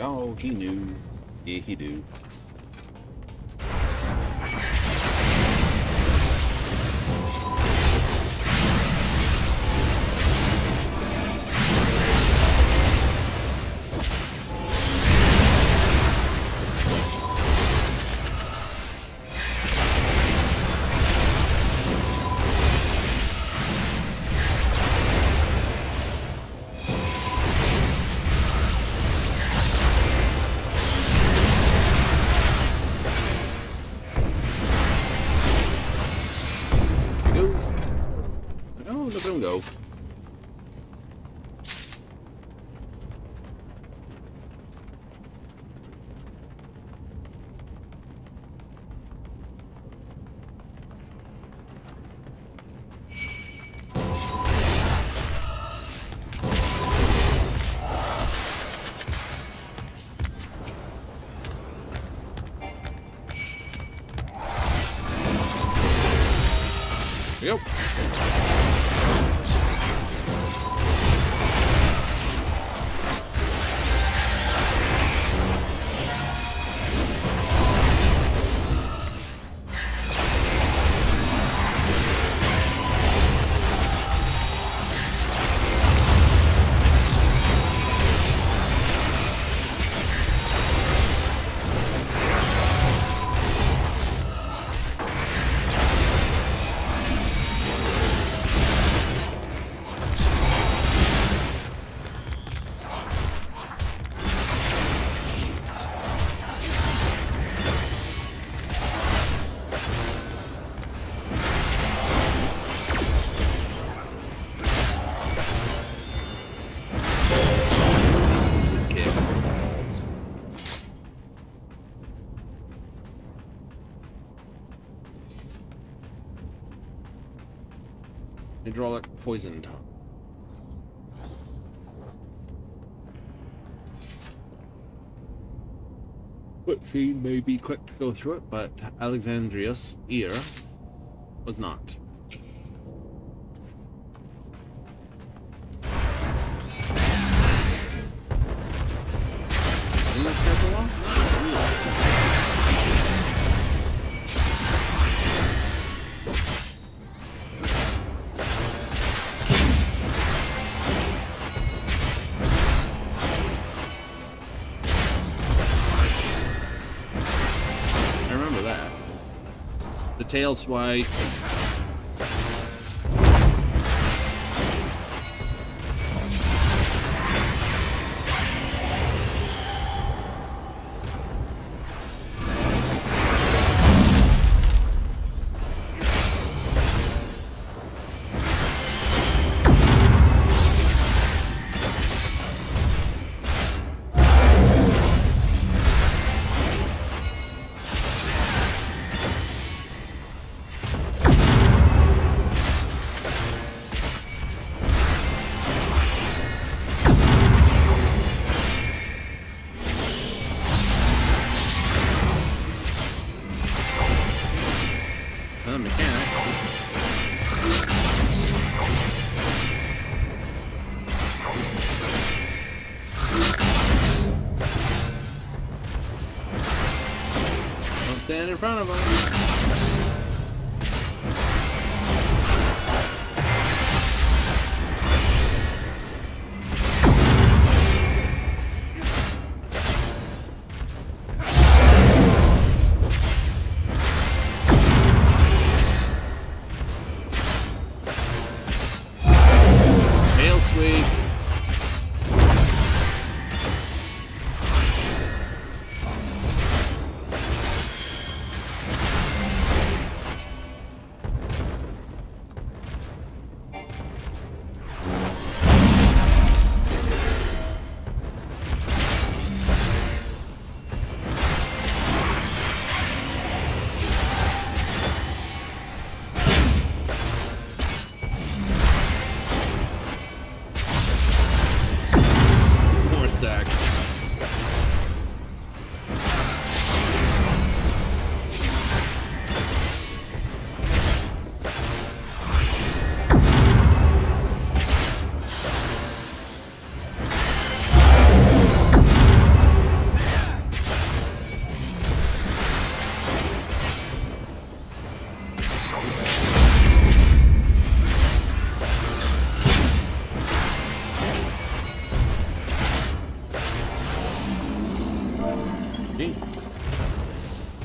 Oh, he knew. Yeah, he do. Go. Here we go. Hydraulic poison tongue. But she may be quick to go through it, but Alexandria's ear was not. Didn't that start the wall? I remember that. The tail swipe. Stand in front of him. Tail sweep. More stack.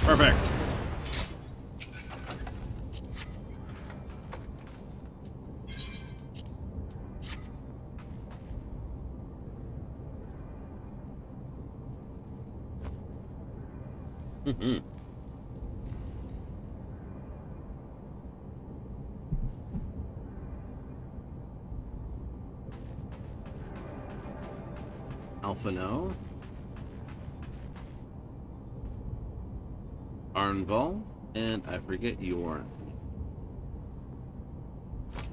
Perfect. Alpha no. Arnval, and I forget your.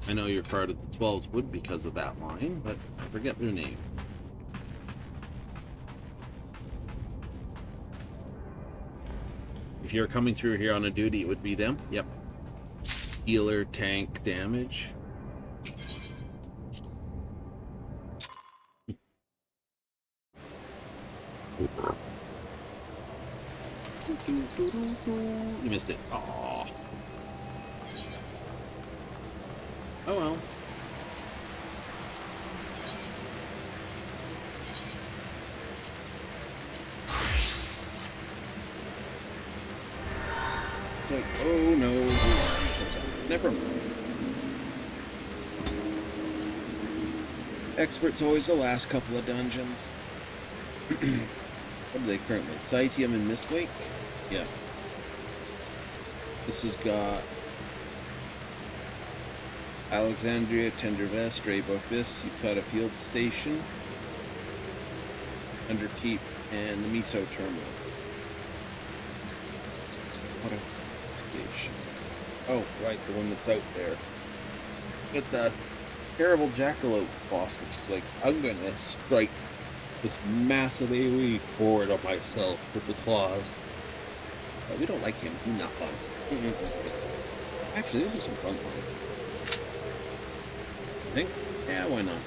I know you're part of the 12's Wood because of that line, but I forget their name. If you're coming through here on a duty, it would be them. Yep. Healer, tank, damage. You missed it. Aww. Oh well. It's like, oh no, I'm so sorry. Never mind. Expert's always the last couple of dungeons. What are they currently? Citium and Mistwake? Yeah. This has got Alexandria, Tendervest, Raybook. This, you've got a field station, Underkeep, and the Miso Terminal. What a station. Oh, right, the one that's out there. Got the terrible Jackalope boss, which is like, I'm gonna strike this massive AoE forward on myself with the claws. But we don't like him. He's not fun. Actually, let's do some frontline. I think? Yeah, why not?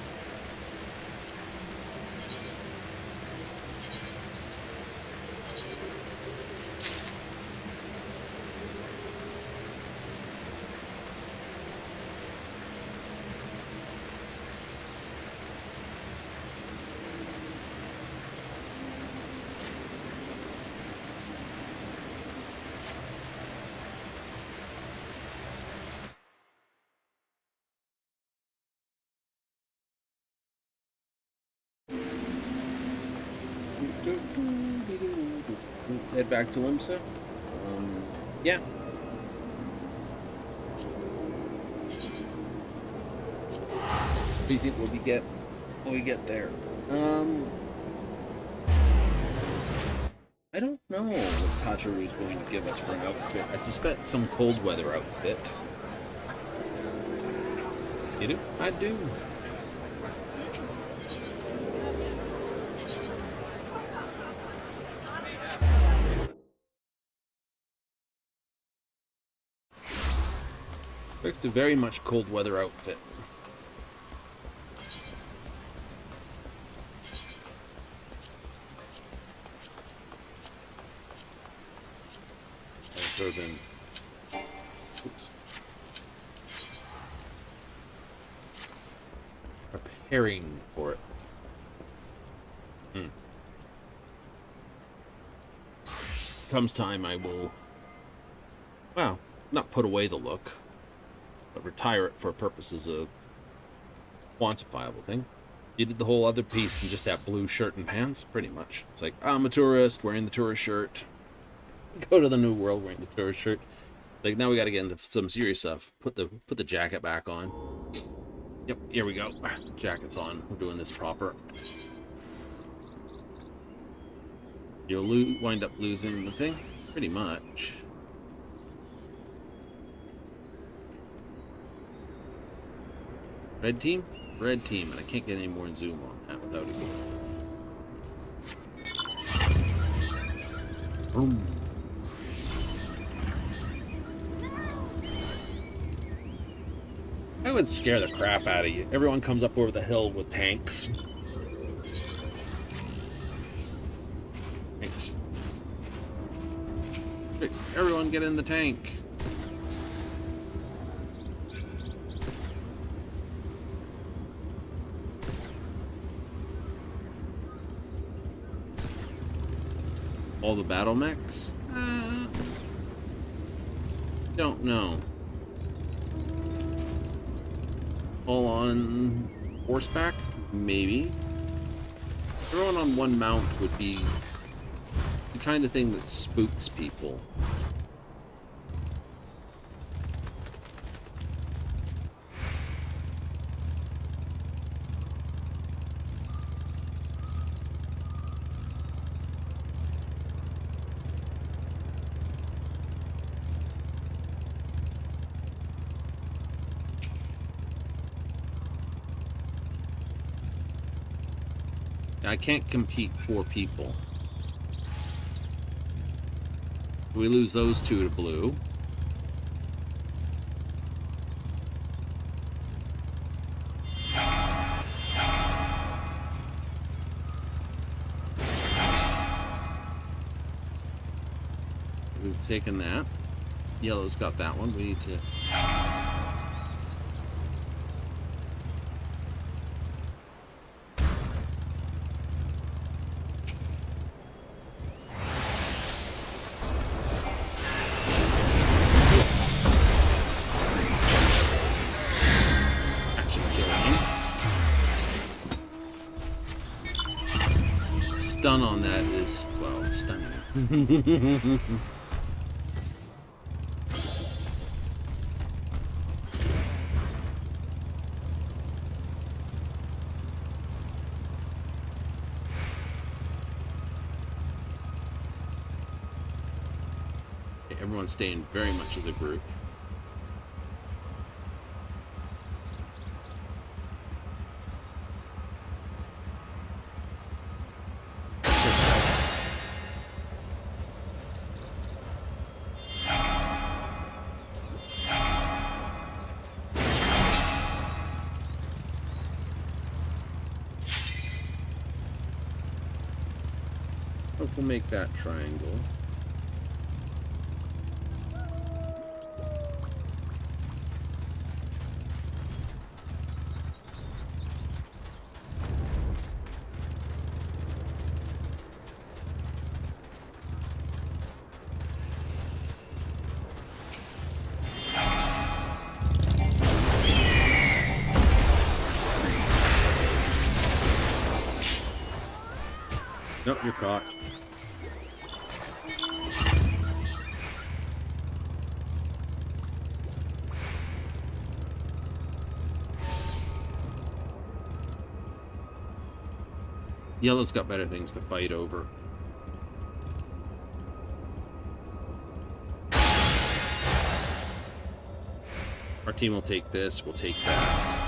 Head back to Limsa. Yeah. What do you think will we get when we get there? I don't know what Tachiru is going to give us for an outfit. I suspect some cold weather outfit. You do? I do. Expect a very much cold weather outfit. Oops. Preparing for it. Comes time, I will, well, not put away the look, but retire it for purposes of quantifiable thing. You did the whole other piece in just that blue shirt and pants, pretty much. It's like, I'm a tourist wearing the tourist shirt. Go to the new world wearing the tourist shirt. Like, now we got to get into some serious stuff. Put the jacket back on. Yep, here we go. Jacket's on. We're doing this proper. You'll wind up losing the thing, pretty much. Red team? Red team, and I can't get any more zoom on that without it. Boom. That would scare the crap out of you. Everyone comes up over the hill with tanks. Everyone get in the tank. All the battle mechs? Don't know. All on horseback? Maybe. Everyone on one mount would be the kind of thing that spooks people. I can't compete 4 people. We lose those 2 to blue. We've taken that. Yellow's got that one. We need to... Stun on that is, well, stunning. Okay, everyone's staying very much as a group. Nope, we'll make that triangle. Nope, you're caught. Yellow's got better things to fight over. Our team will take this, we'll take that.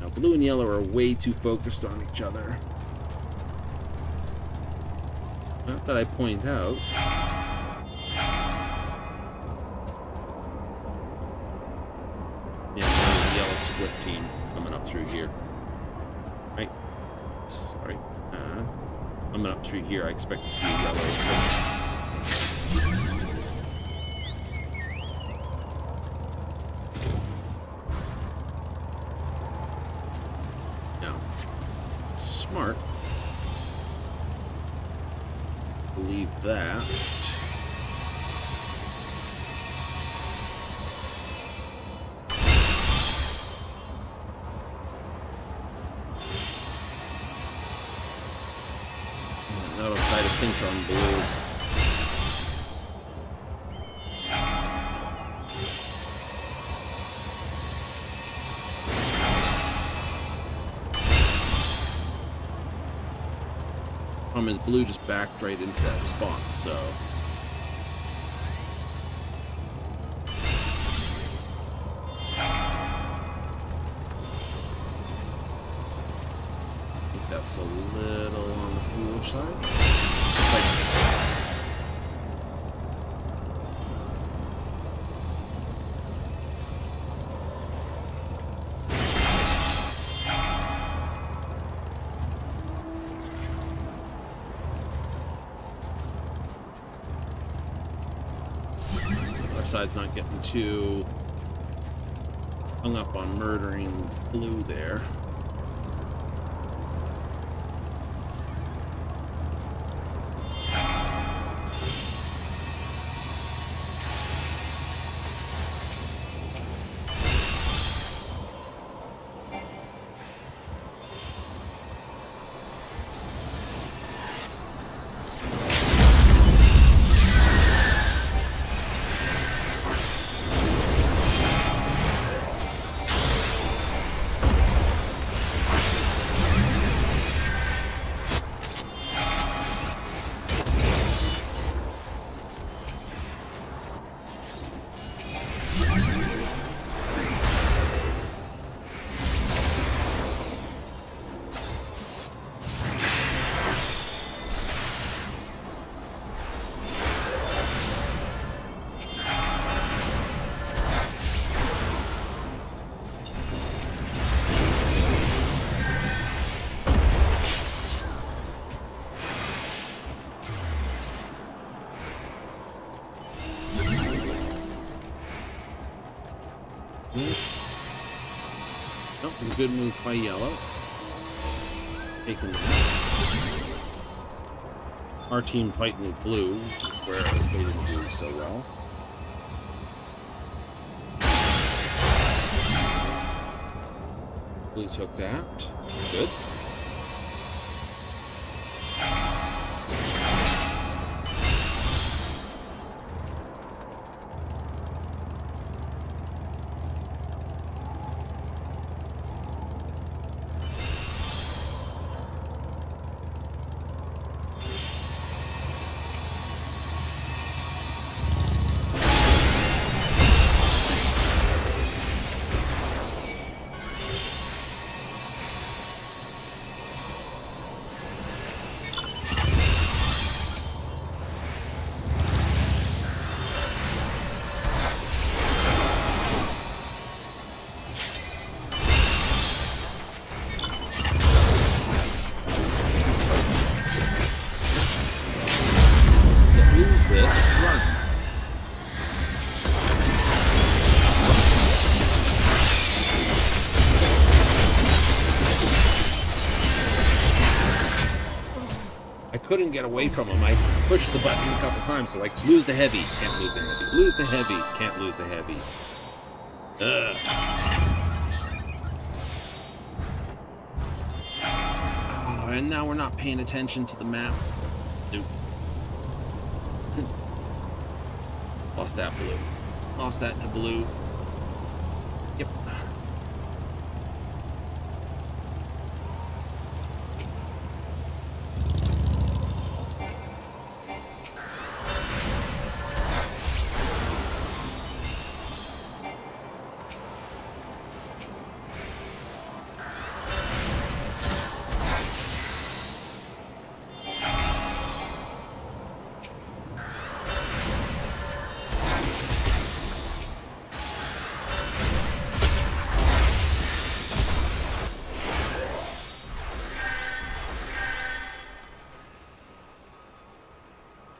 Now, blue and yellow are way too focused on each other. Not that I point out. Yeah, the yellow split team coming up through here. Right? Sorry. Coming up through here, I expect to see yellow. Now, smart. Believe that. That'll try to pinch on blue. Problem is, blue just backed right into that spot, so. I think that's a little on the foolish side. Side's not getting too hung up on murdering blue there. Nope, a good move by yellow. Taking that. Our team fighting with blue, where they didn't do so well. Blue took that. Good. couldn't get away from him. I pushed the button a couple times, so like, lose the heavy, can't lose the heavy. Lose the heavy, can't lose the heavy. Ugh. Oh, and now we're not paying attention to the map. Nope. Lost that blue. Lost that to blue. Yep.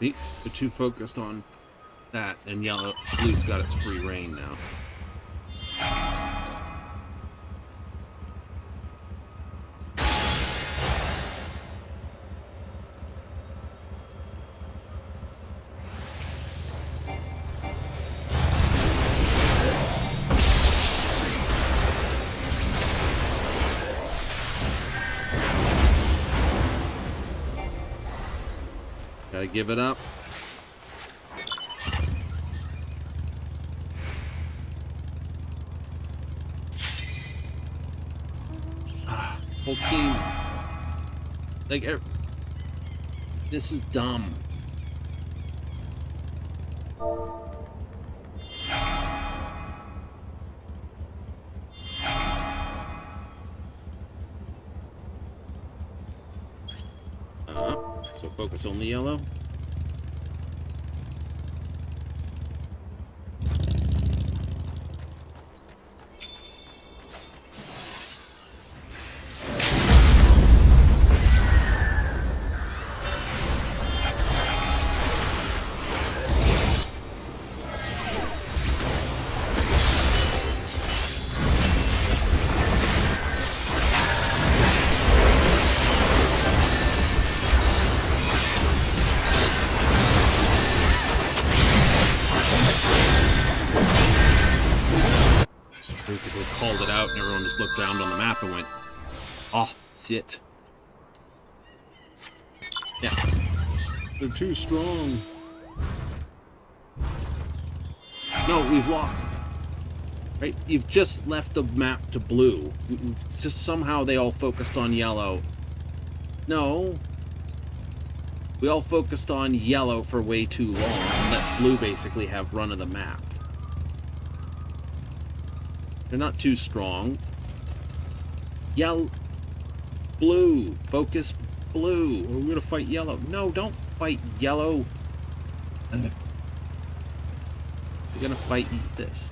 See, they're too focused on that, and blue's got its free reign now. Gotta give it up. Whole team. Like, this is dumb. So focus on the yellow. Basically called it out, and everyone just looked around on the map and went, "Oh, shit. Yeah. They're too strong. No, we've lost. Right? You've just left the map to blue. It's just somehow they all focused on yellow. No. We all focused on yellow for way too long, and let blue basically have run of the map. They're not too strong. Yellow. Blue. Focus blue. We're gonna fight yellow. No, don't fight yellow. You're gonna fight this.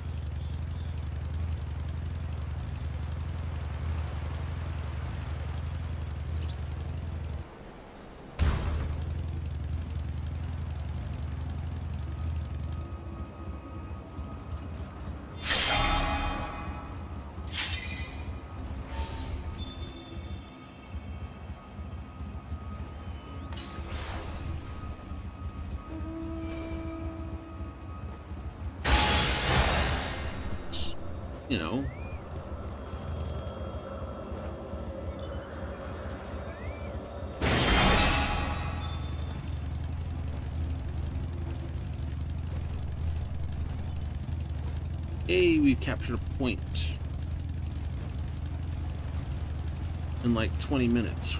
You know. Hey, we've captured a point. In like 20 minutes.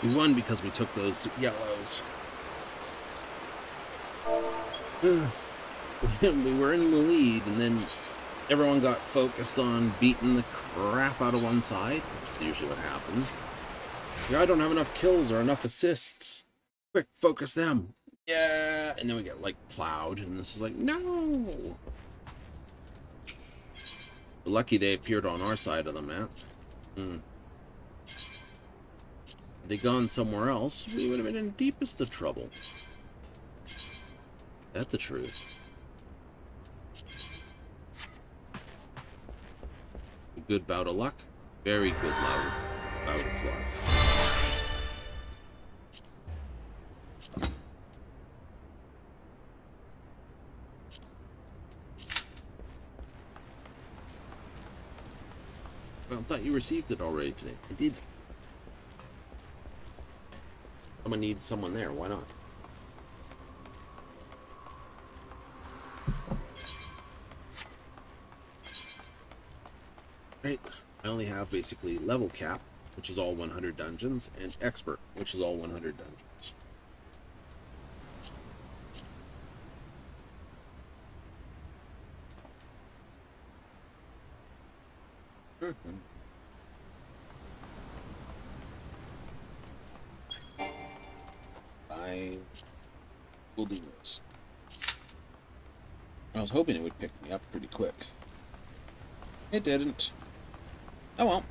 We won because we took those yellows. We were in the lead, and then everyone got focused on beating the crap out of one side, which is usually what happens. I don't have enough kills or enough assists. Quick, focus them. Yeah, and then we get, like, plowed, and this is like, no! Lucky they appeared on our side of the map. Had they gone somewhere else, we would have been in the deepest of trouble. That's the truth. A good bout of luck. Very good bout of luck. Well, I thought you received it already today. I did. Someone needs someone there. Why not? Right. I only have basically level cap, which is all 100 dungeons, and expert, which is all 100 dungeons. I will do this. I was hoping it would pick me up pretty quick. It didn't. Oh well.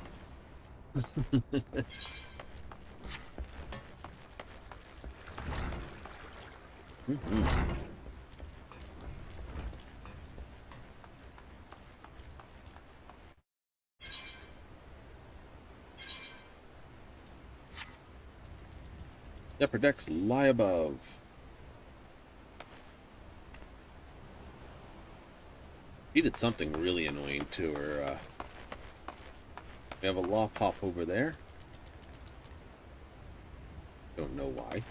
Upper decks lie above. He did something really annoying to her. We have a law pop over there. Don't know why.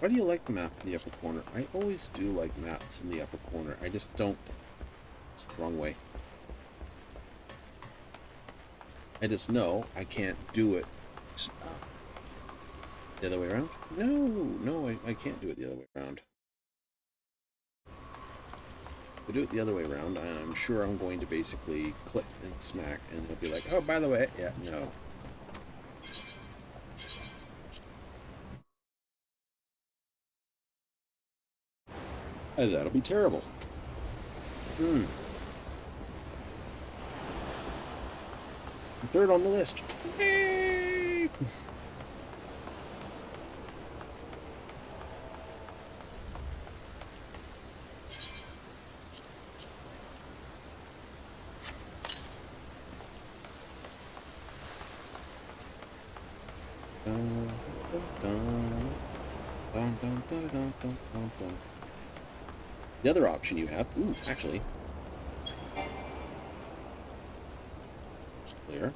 Why do you like the map in the upper corner? I always do like maps in the upper corner. I just don't. It's the wrong way. I just know I can't do it the other way around. No, I can't do it the other way around. If I do it the other way around, I'm sure I'm going to basically click and smack, and it'll be like, oh, by the way, yeah, no. And that'll be terrible. Third on the list. Yay! The other option you have, actually, clear.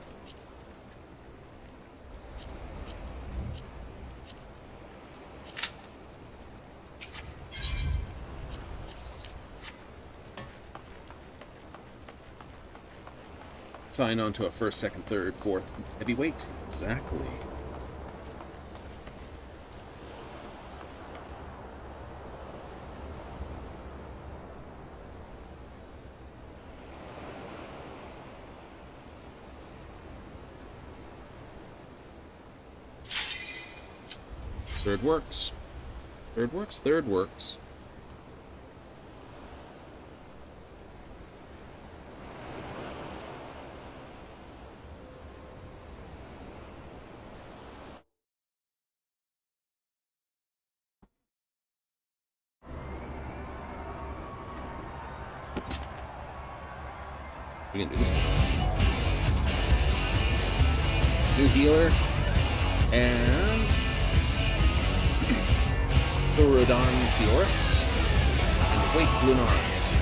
Sign on to a first, second, third, fourth heavyweight. Exactly. Third works. Third works. Third works. We can do this. New healer and Urodon Seorus. And Wait, Lunars.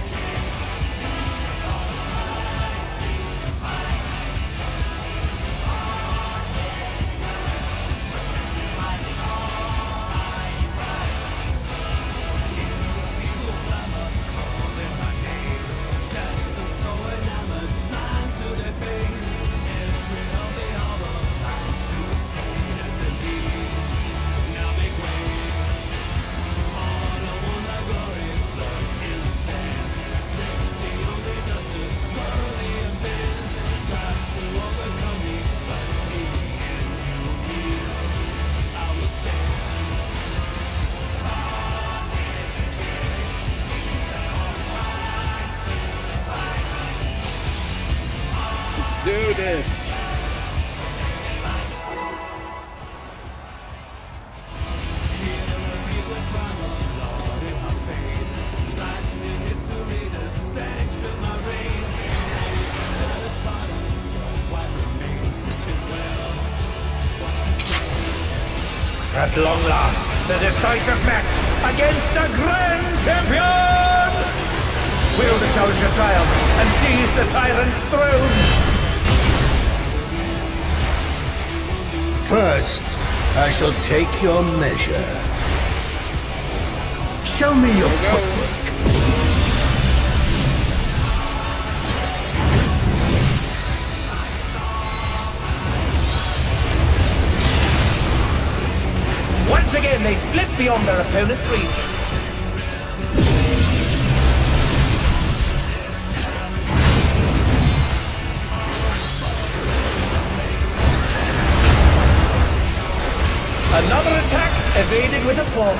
Do this. At long last, the decisive match against a grand champion! Wield the challenge of triumph and seize the tyrant's throne! First, I shall take your measure. Show me your footwork. Once again, they slip beyond their opponent's reach. Another attack evaded with aplomb.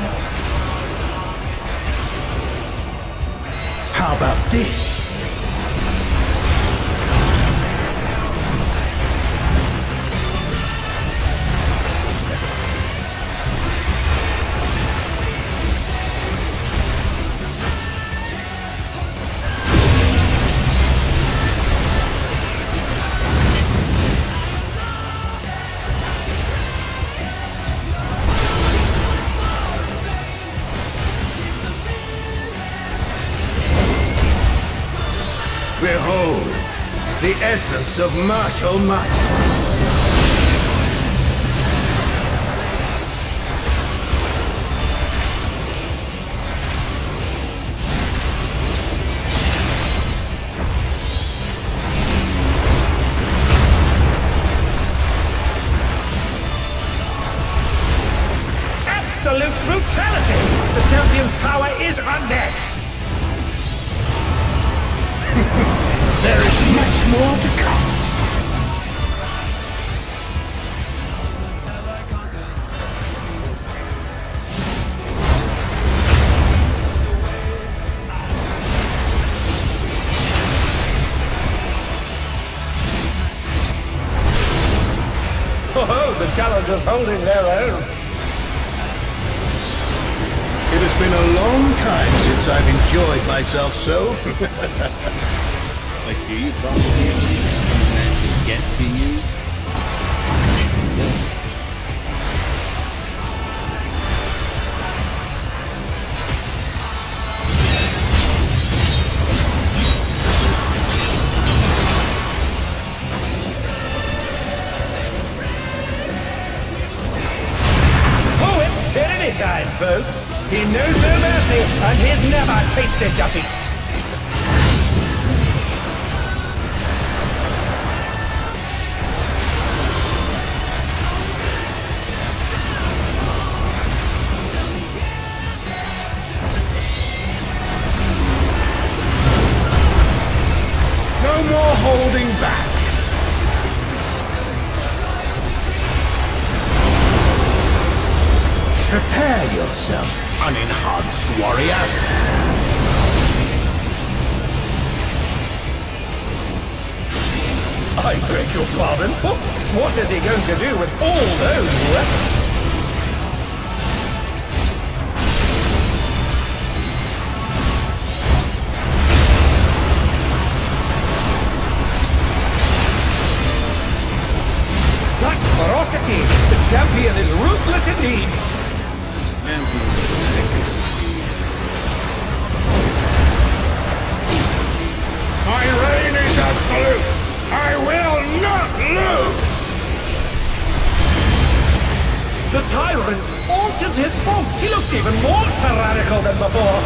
How about this? Behold, the essence of martial mastery. Absolute brutality! The champion's power is unmatched! There is much more to come. Oh, the challengers holding their own. It has been a long time since I've enjoyed myself so. Like, do you promise seriously that get to you? Oh, it's tyranny time, folks! He knows no mercy, and he's never tasted defeat! No more holding back. Prepare yourself, unenhanced warrior. I beg your pardon? What is he going to do with all those weapons? Such ferocity! The champion is ruthless indeed! My reign is absolute! I will not lose! The tyrant altered his form. He looks even more tyrannical than before.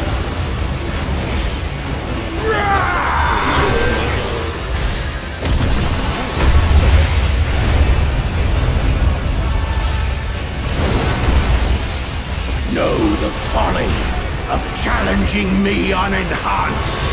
Know the folly of challenging me unenhanced.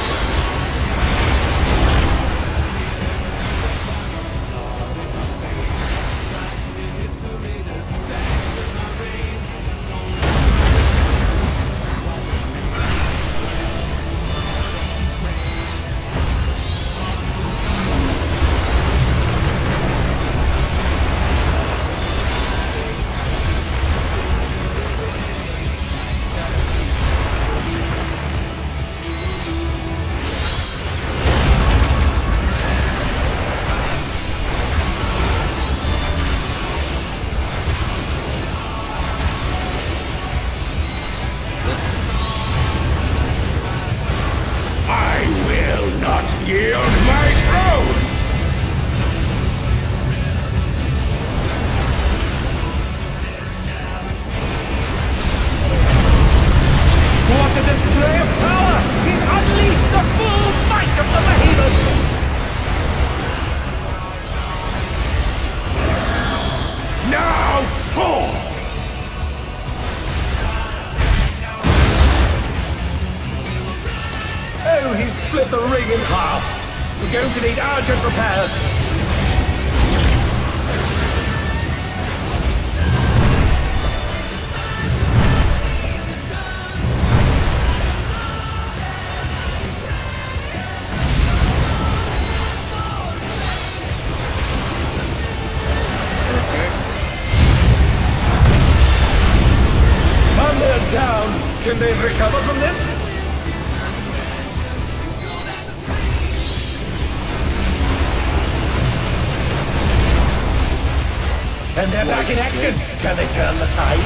Yield my throne! What a display of power! He's unleashed the full might of the behemoth! Now fall! Oh, he's split the ring in half. We're going to need urgent repairs. And they're down. Can they recover from this? And they're back in action! Can they turn the tide?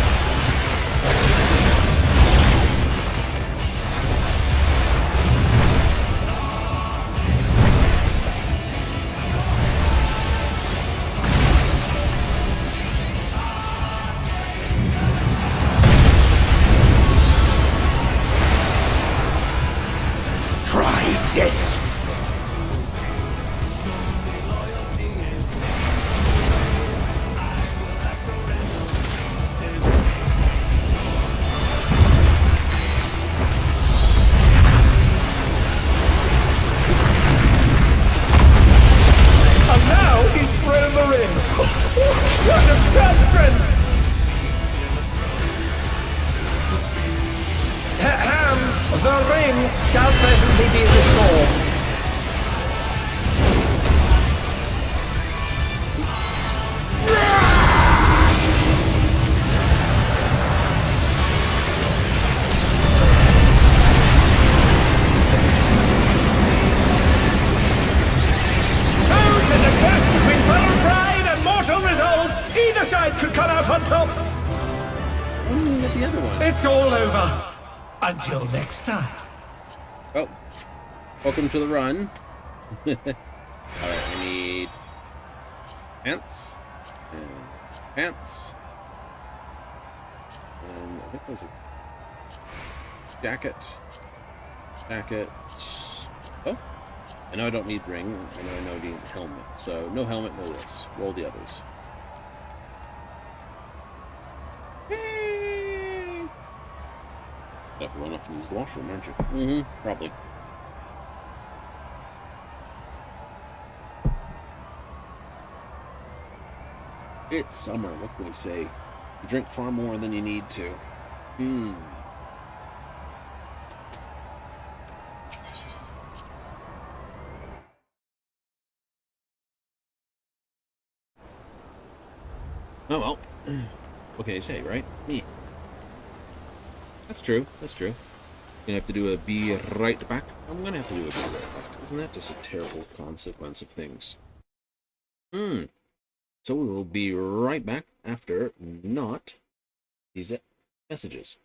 Try this! What absurd strength! The ring shall presently be restored. Oh, 'tis a clash between bold pride and mortal resolve! Either side could come out on top! Only get the other one. It's all over. Until next time. Oh, welcome to the run. Alright, I need pants. And pants. And I think there's a jacket. Jacket. Oh, I know I don't need ring. I know I need helmet. So no helmet, no this. Roll the others. Have to run off and use the washroom, aren't you? Mm-hmm, probably. It's summer, what can we say? You drink far more than you need to. Oh well. What can I say, right? Me. That's true. That's true. Gonna have to do a be right back. I'm gonna have to do a be right back. Isn't that just a terrible consequence of things? So we will be right back after not these messages.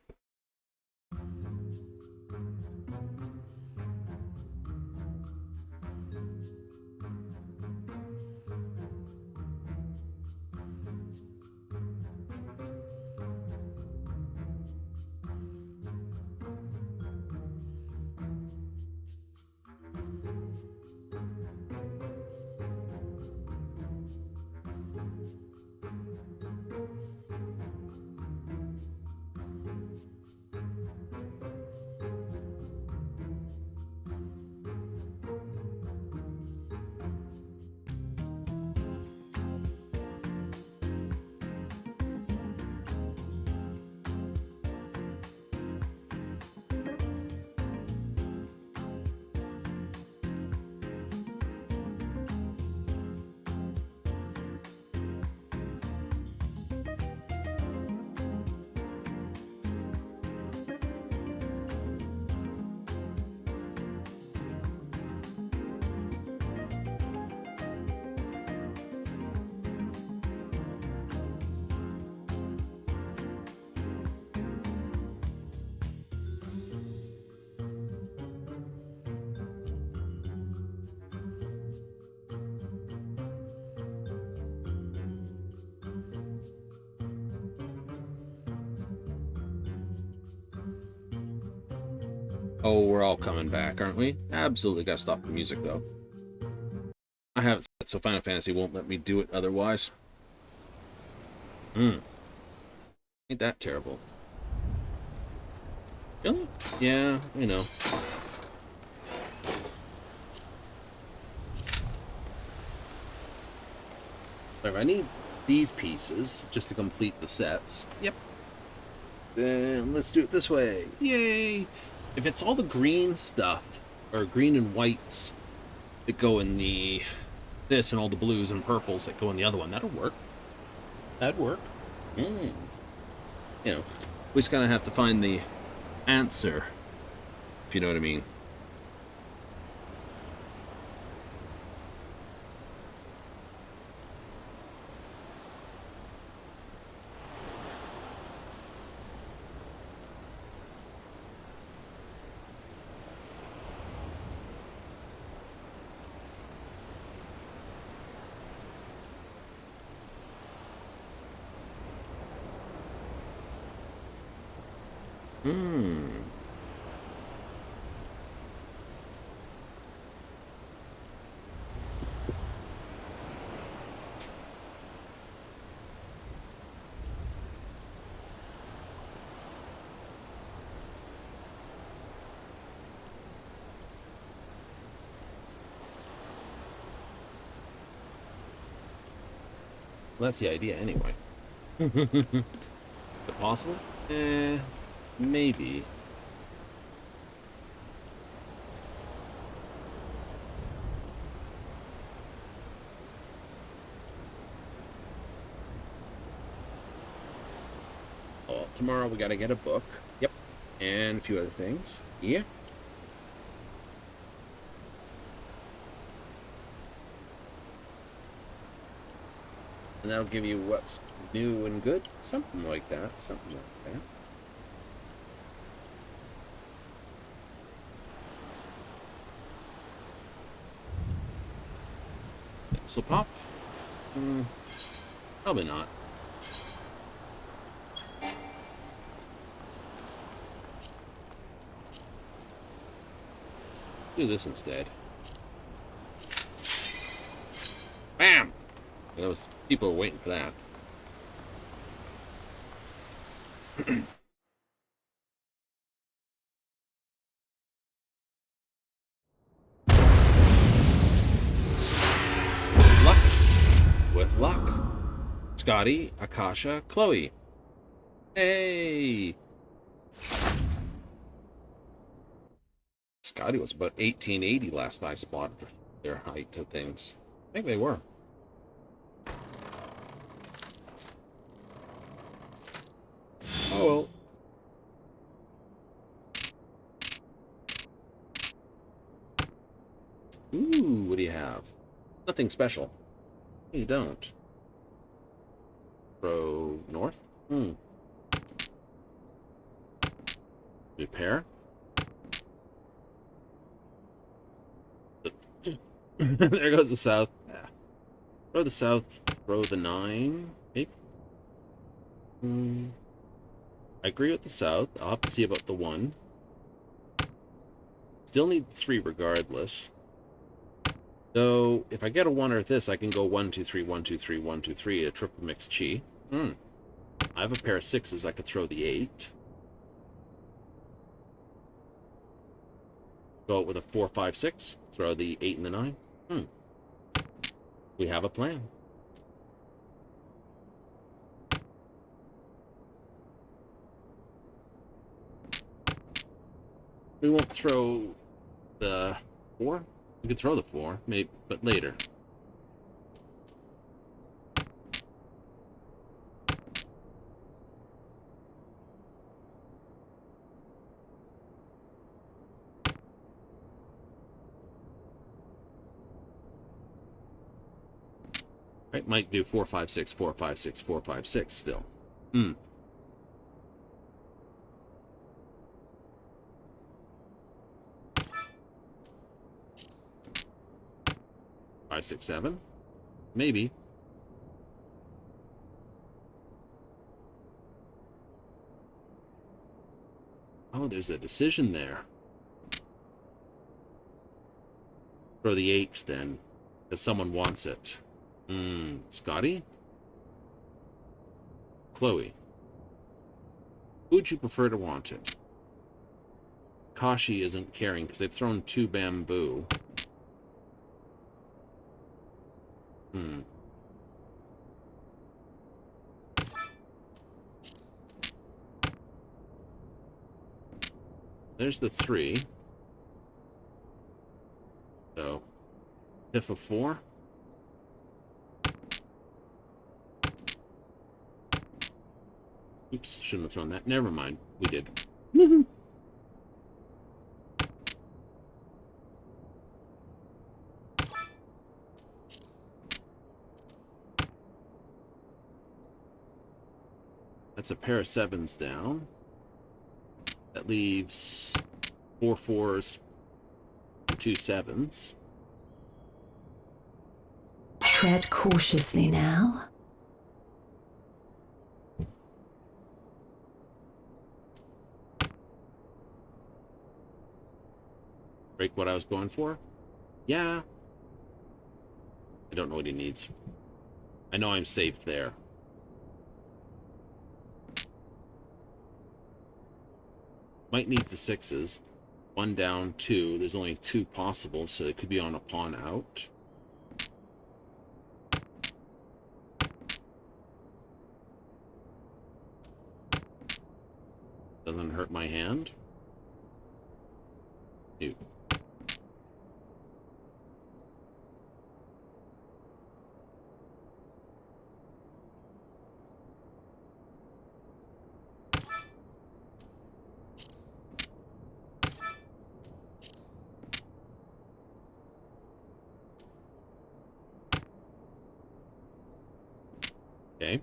Oh, we're all coming back, aren't we? Absolutely gotta stop the music, though. I have it set so Final Fantasy won't let me do it otherwise. Ain't that terrible. Really? Yeah, I know. If I need these pieces just to complete the sets, yep. Then let's do it this way. Yay! If it's all the green stuff, or green and whites that go in the this and all the blues and purples that go in the other one, that'll work. That'd work. You know, we just kind of have to find the answer, if you know what I mean. Well, that's the idea, anyway. Is it possible? Maybe. Oh, tomorrow we gotta get a book. Yep. And a few other things. Yeah. And that'll give you what's new and good. Something like that. Something like that. So pop? Probably not. Do this instead. Bam! That was, people were waiting for that. With luck. Scotty, Akasha, Chloe. Hey! Scotty was about 1880 last I spotted their height to things. I think they were. Oh well. Ooh, what do you have? Nothing special. You don't. Throw north? Repair? There goes the south. Yeah. Throw the south, throw the 9. Maybe? I agree with the south. I'll have to see about the 1. Still need 3 regardless. Though, if I get a 1 or this, I can go 1, 2, 3, 1, 2, 3, 1, 2, 3, a triple mixed chi. I have a pair of 6s, I could throw the 8. Go out with a 4, 5, 6. Throw the 8 and the 9. We have a plan. We won't throw the 4. We could throw the 4, maybe, but later. Right, might do 4, 5, 6, 4, 5, 6, 4, 5, 6 still. 5, 6, 7? Maybe. Oh, there's a decision there. throw the 8 then, because someone wants it. Scotty? Chloe. Who would you prefer to want it? Kashi isn't caring because they've thrown 2 bamboo. There's the 3. So, if of 4. Oops, shouldn't have thrown that. Never mind. We did. That's a pair of 7s down. That leaves 4 4s and 2 7s. Tread cautiously now. Break what I was going for? Yeah. I don't know what he needs. I know I'm safe there. Might need the 6s. 1 down, 2. There's only 2 possible, so it could be on a pawn out. Doesn't hurt my hand. Ew. Okay.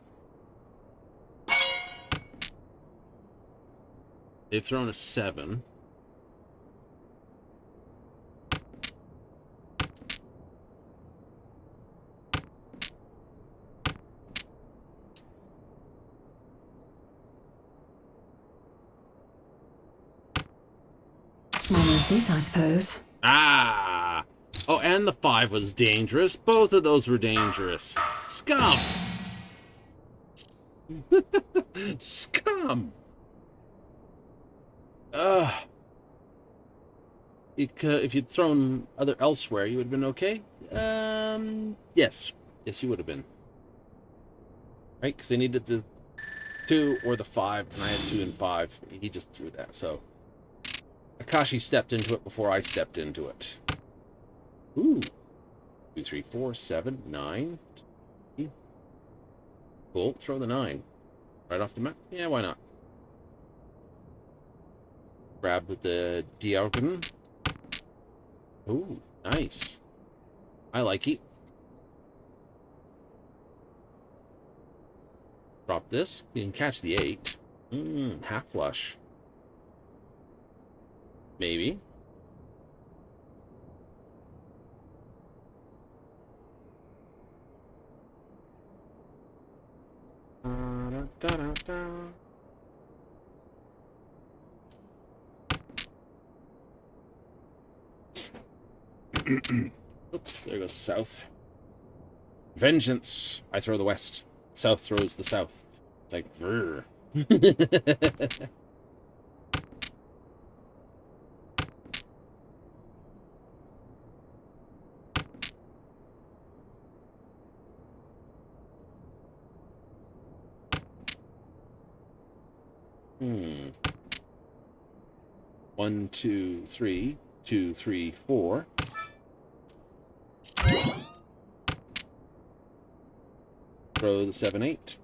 They've thrown a 7. Small mercies, I suppose. Ah! Oh, and the 5 was dangerous. Both of those were dangerous. Scum! Scum! Ugh. If you'd thrown elsewhere, you would have been okay? Yes. Yes, you would have been. Right? Because they needed the 2 or the 5, and I had 2 and 5. He just threw that, so... Akashi stepped into it before I stepped into it. Ooh. 2, 3, 4, 7, 9. Cool. Throw the 9. Right off the map? Yeah, why not? Grab the Diargon. Ooh, nice. I like it. Drop this. You can catch the 8. Half flush. Maybe. Oops, there goes south. Vengeance. I throw the west. South throws the south. It's like, vrr. Hmm. 1, 2, 3. 2, 3, 4. Throw the 7, 8.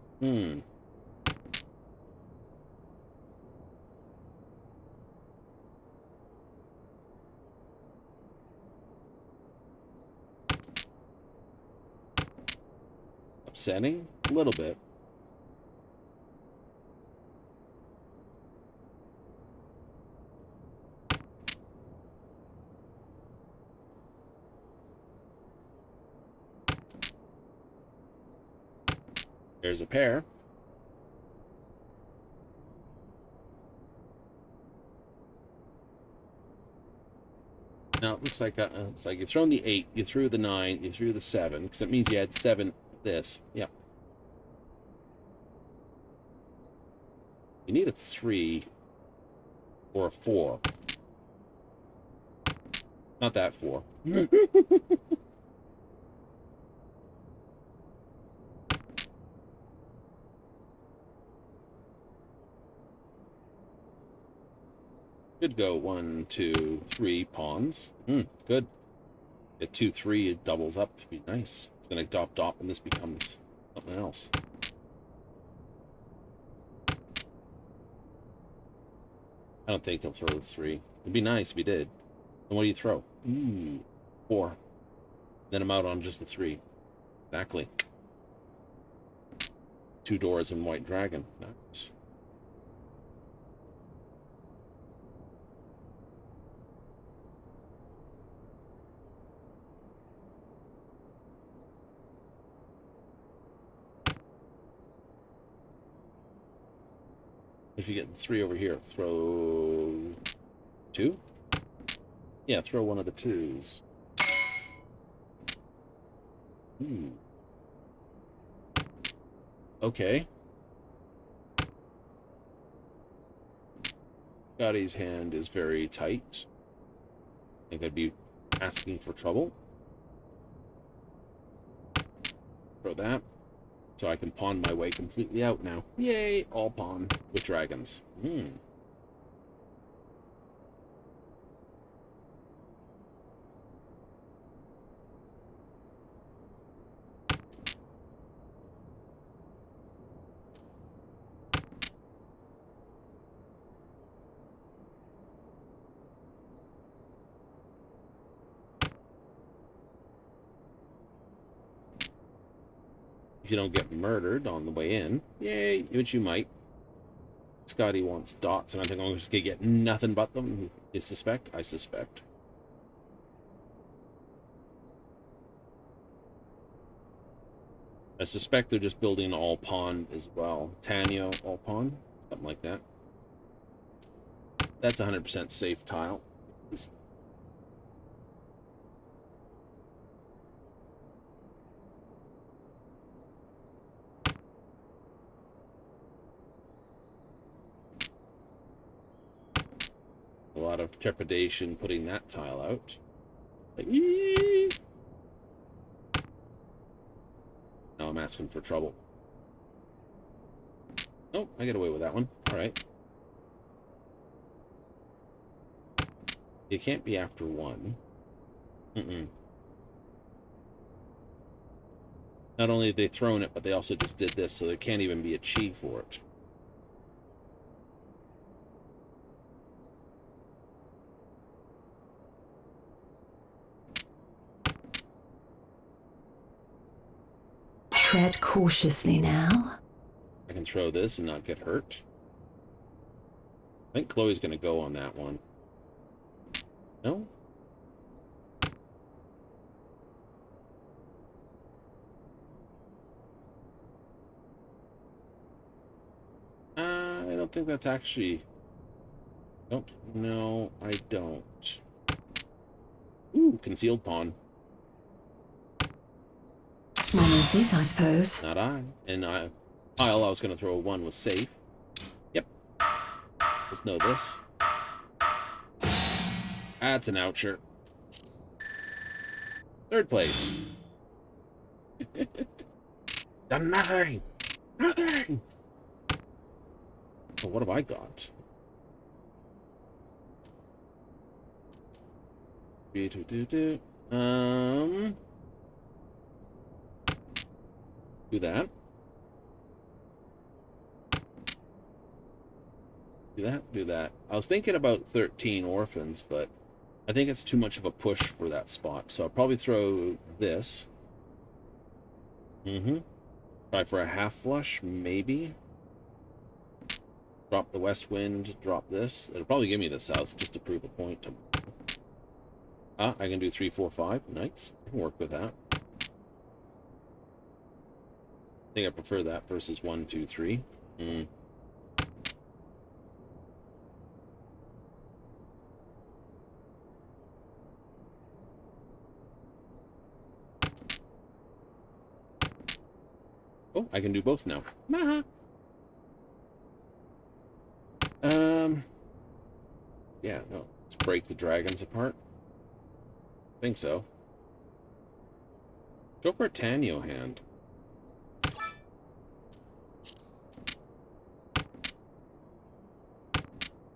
Upsetting? A little bit. There's a pair. Now, looks like it's like you've thrown the 8, you threw the 9, you threw the 7, because it means you had 7 this. Yep. You need a 3 or a 4. Not that 4. Could go 1, 2, 3 pawns. Good. At 2, 3, it doubles up. It'd be nice. So then I dop, and this becomes something else. I don't think he'll throw the 3. It'd be nice if he did. And what do you throw? 4. Then I'm out on just the 3. Exactly. 2 doors and white dragon. Nice. If you get the 3 over here, throw 2? Yeah, throw one of the 2s. Okay. Scotty's hand is very tight. I think I'd be asking for trouble. Throw that. So I can pawn my way completely out now. Yay! All pawn with dragons. If you don't get murdered on the way in. Yay, which you might. Scotty wants dots, and I think I'm just gonna get nothing but them. You suspect? I suspect. I suspect they're just building all pawn as well. Tanya, all pawn. Something like that. That's 100% safe tile. A lot of trepidation putting that tile out. Like, yee! Now I'm asking for trouble. Oh, I get away with that one. All right. You can't be after 1. Not only have they thrown it, but they also just did this, so there can't even be a chi for it. Tread cautiously now. I can throw this and not get hurt. I think Chloe's going to go on that one. No? I don't think that's actually... Nope. No, I don't. Ooh, concealed pawn. Small mercies, I suppose. Not I. And pile I was going to throw a 1 was safe. Yep. Let's know this. That's an oucher. 3rd place. Done nothing. Nothing. So what have I got? Do that. Do that. I was thinking about 13 orphans, but I think it's too much of a push for that spot. So I'll probably throw this. Try for a half flush, maybe. Drop the west wind, drop this. It'll probably give me the south just to prove a point. I can do 3, 4, 5. Nice. I can work with that. I think I prefer that versus 1, 2, 3. Oh, I can do both now. Maha. Yeah, no. Let's break the dragons apart. Think so. Go for a Tanyo hand.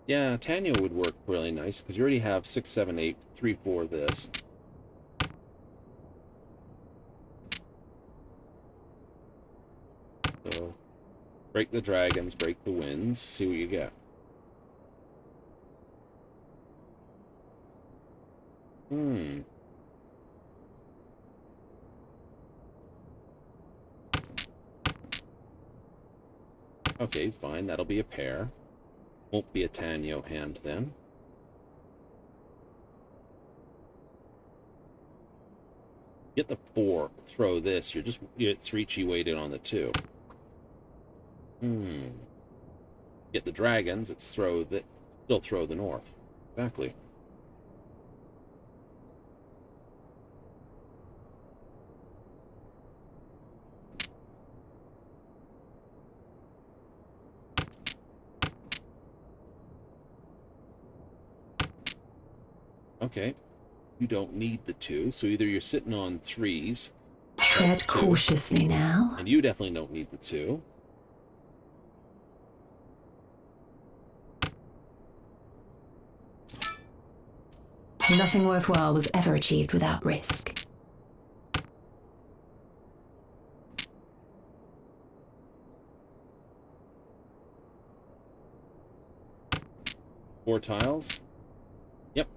Yeah, Tanyo would work really nice because you already have 6, 7, 8, 3, 4 this. So, break the dragons, break the winds, see what you get. Okay, fine, that'll be a pair. Won't be a Tanyo hand then. Get the 4, throw this. It's Ricci weighted on the 2. Get the dragons, it's still throw the north. Exactly. Okay. You don't need the 2, so either you're sitting on 3s. Tread cautiously now. And you definitely don't need the 2. Nothing worthwhile was ever achieved without risk. Four tiles. Yep.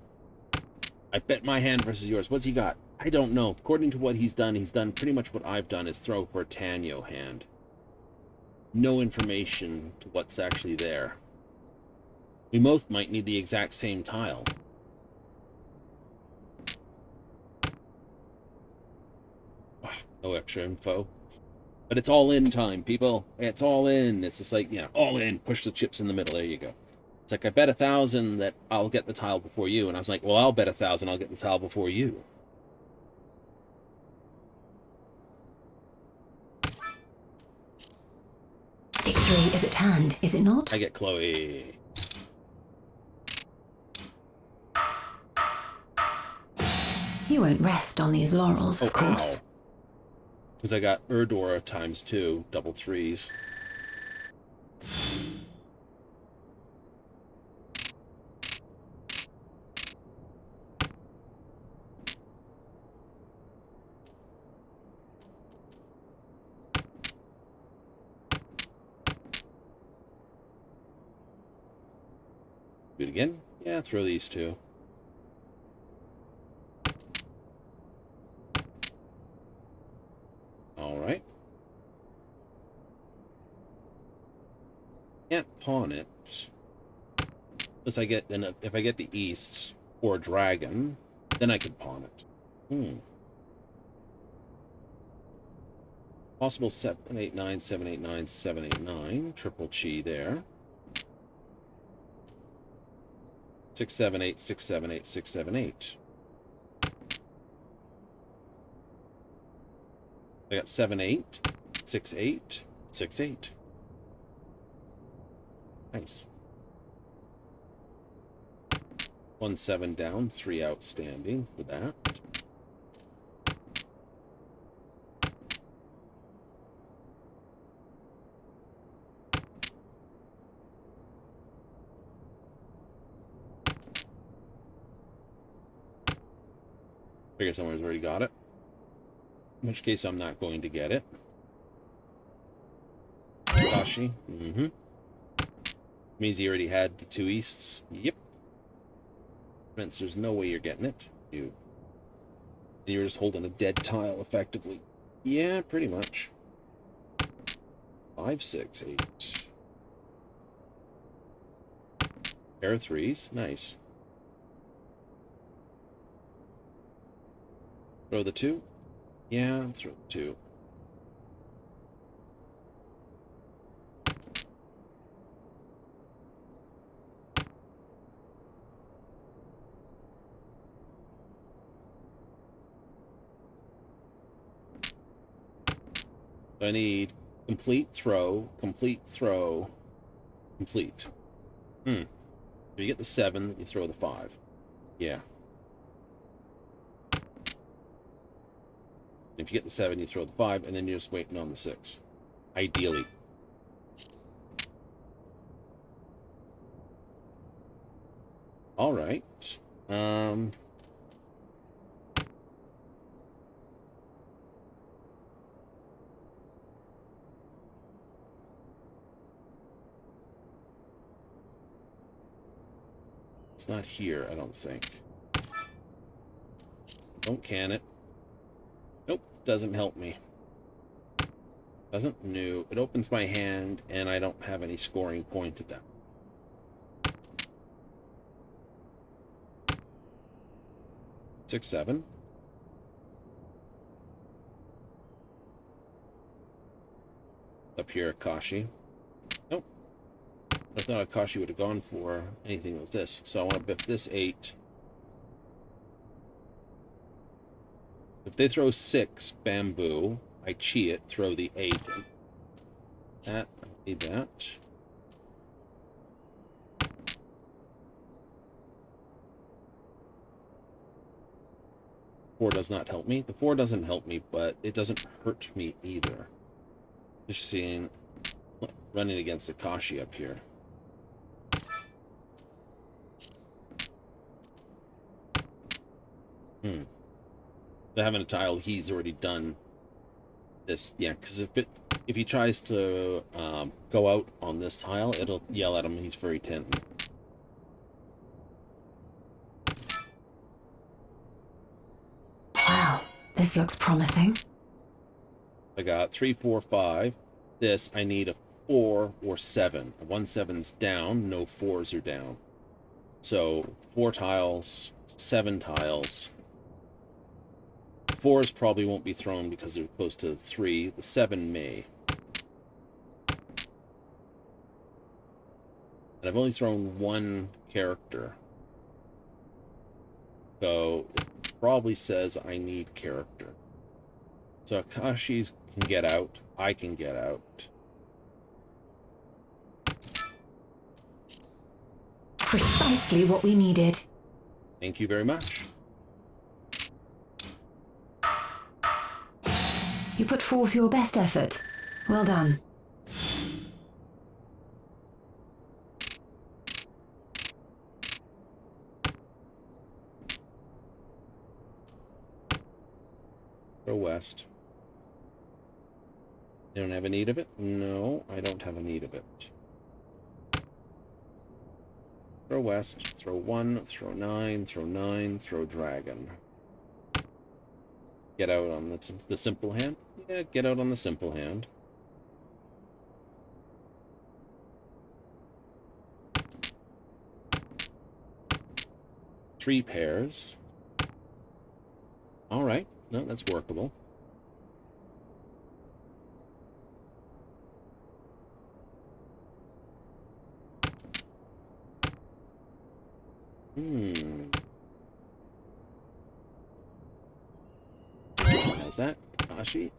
I bet my hand versus yours. What's he got? I don't know. According to what he's done pretty much what I've done, is throw for a Tanyo hand. No information to what's actually there. We both might need the exact same tile. No extra info. But it's all in time, people. It's all in. It's just like, yeah, all in. Push the chips in the middle. There you go. It's like, I bet 1,000 that I'll get the tile before you. And I was like, well, I'll bet 1,000 I'll get the tile before you. Victory is at hand, is it not? I get Chloe. You won't rest on these laurels, of course. Because I got Erdora ×2, double 3s. Do it again? Yeah, throw these 2. Alright. Can't pawn it. Unless I get, then if I get the East or Dragon, then I can pawn it. Possible 789, 789, 789. Triple chi there. 678, 678, 678. I got 7-8, 6-8, 6-8. Nice. 1-7 down, 3 outstanding for that. Figure someone's already got it. In which case, I'm not going to get it. Kashi. Means he already had the 2 Easts. Yep. Means there's no way you're getting it. You're just holding a dead tile, effectively. Yeah, pretty much. 5, 6, 8. Pair of 3s. Nice. Throw the 2. Yeah, throw the 2. I need Complete, throw, complete, throw, complete. If you get the 7, you throw the 5. Yeah. If you get the 7, you throw the 5, and then you're just waiting on the 6. Ideally. All right. It's not here, I don't think. Don't can it. Nope, doesn't help me. Doesn't? No. It opens my hand, and I don't have any scoring point at that. Six, 7. Up here, Akashi. Nope. I thought Akashi would have gone for anything that was this. So I want to biff this 8. If they throw 6 bamboo, I chi it, throw the 8. That, I need that. Four does not help me. The 4 doesn't help me, but it doesn't hurt me either. Just seeing running against Akashi up here. Having a tile, he's already done this. Yeah, because if he tries to go out on this tile, it'll yell at him. He's very tempting. Wow, this looks promising. I got 3, 4, 5. This, I need a 4 or 7. 1 7's down, no 4s are down. So 4 tiles, 7 tiles. 4s probably won't be thrown because they're close to 3. The 7 may. And I've only thrown 1 character. So it probably says I need character. So Akashi's can get out. I can get out. Precisely what we needed. Thank you very much. You put forth your best effort. Well done. Go west. You don't have a need of it? No, I don't have a need of it. Throw west, throw 1, throw 9, throw 9, throw dragon. Get out on the simple hand? Yeah, get out on the simple hand. Three pairs. All right. No, that's workable. How's that, Ashi?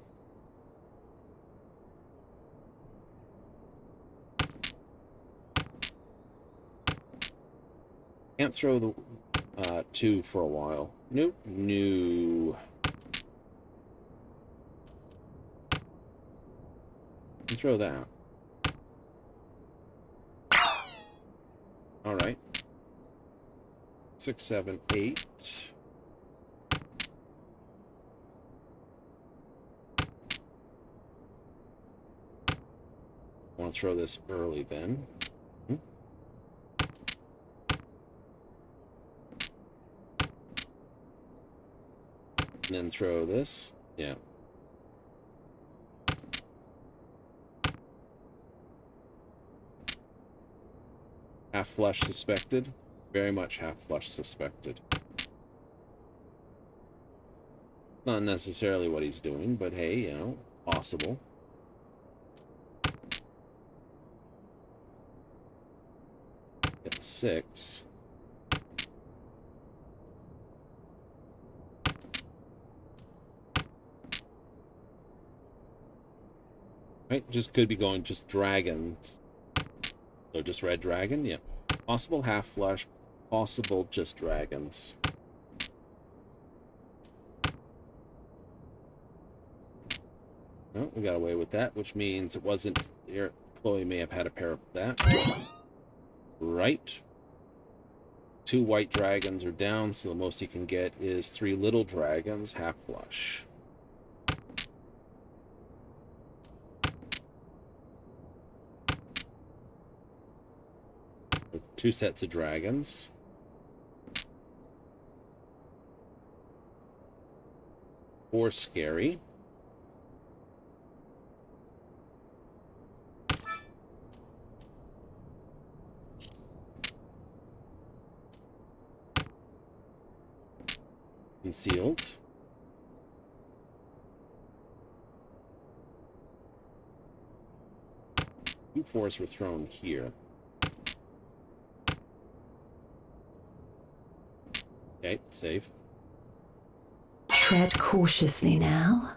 Can't throw the 2 for a while. Nope. No. Can throw that. All right. 6, 7, 8. I want to throw this early then. And then throw this. Yeah. Half flush suspected. Very much half flush suspected. Not necessarily what he's doing, but hey, you know, possible. Get 6. Right? Just could be going just dragons. So just red dragon, yeah. Possible half flush, possible just dragons. No, we got away with that, which means it wasn't there. Chloe may have had a pair of that. Right. 2 white dragons are down, so the most he can get is 3 little dragons, half flush. So 2 sets of dragons. Or scary. Concealed. Two 4s were thrown here. Okay, save. Tread cautiously now.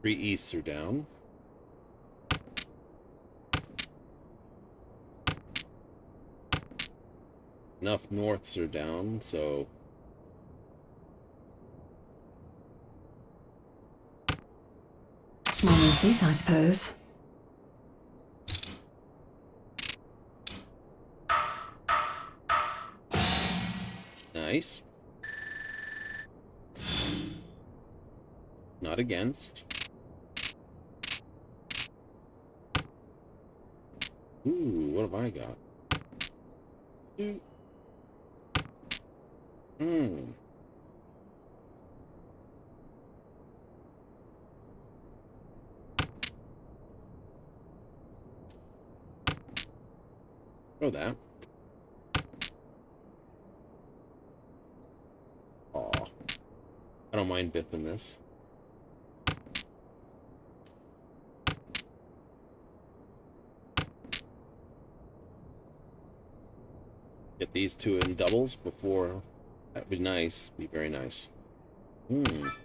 Three easts are down. Enough norths are down, so Small mercies, I suppose. nice. Not against. Ooh, what have I got? Throw that. Aw. I don't mind biffing this. Get these 2 in doubles before. That'd be nice. Be very nice. Does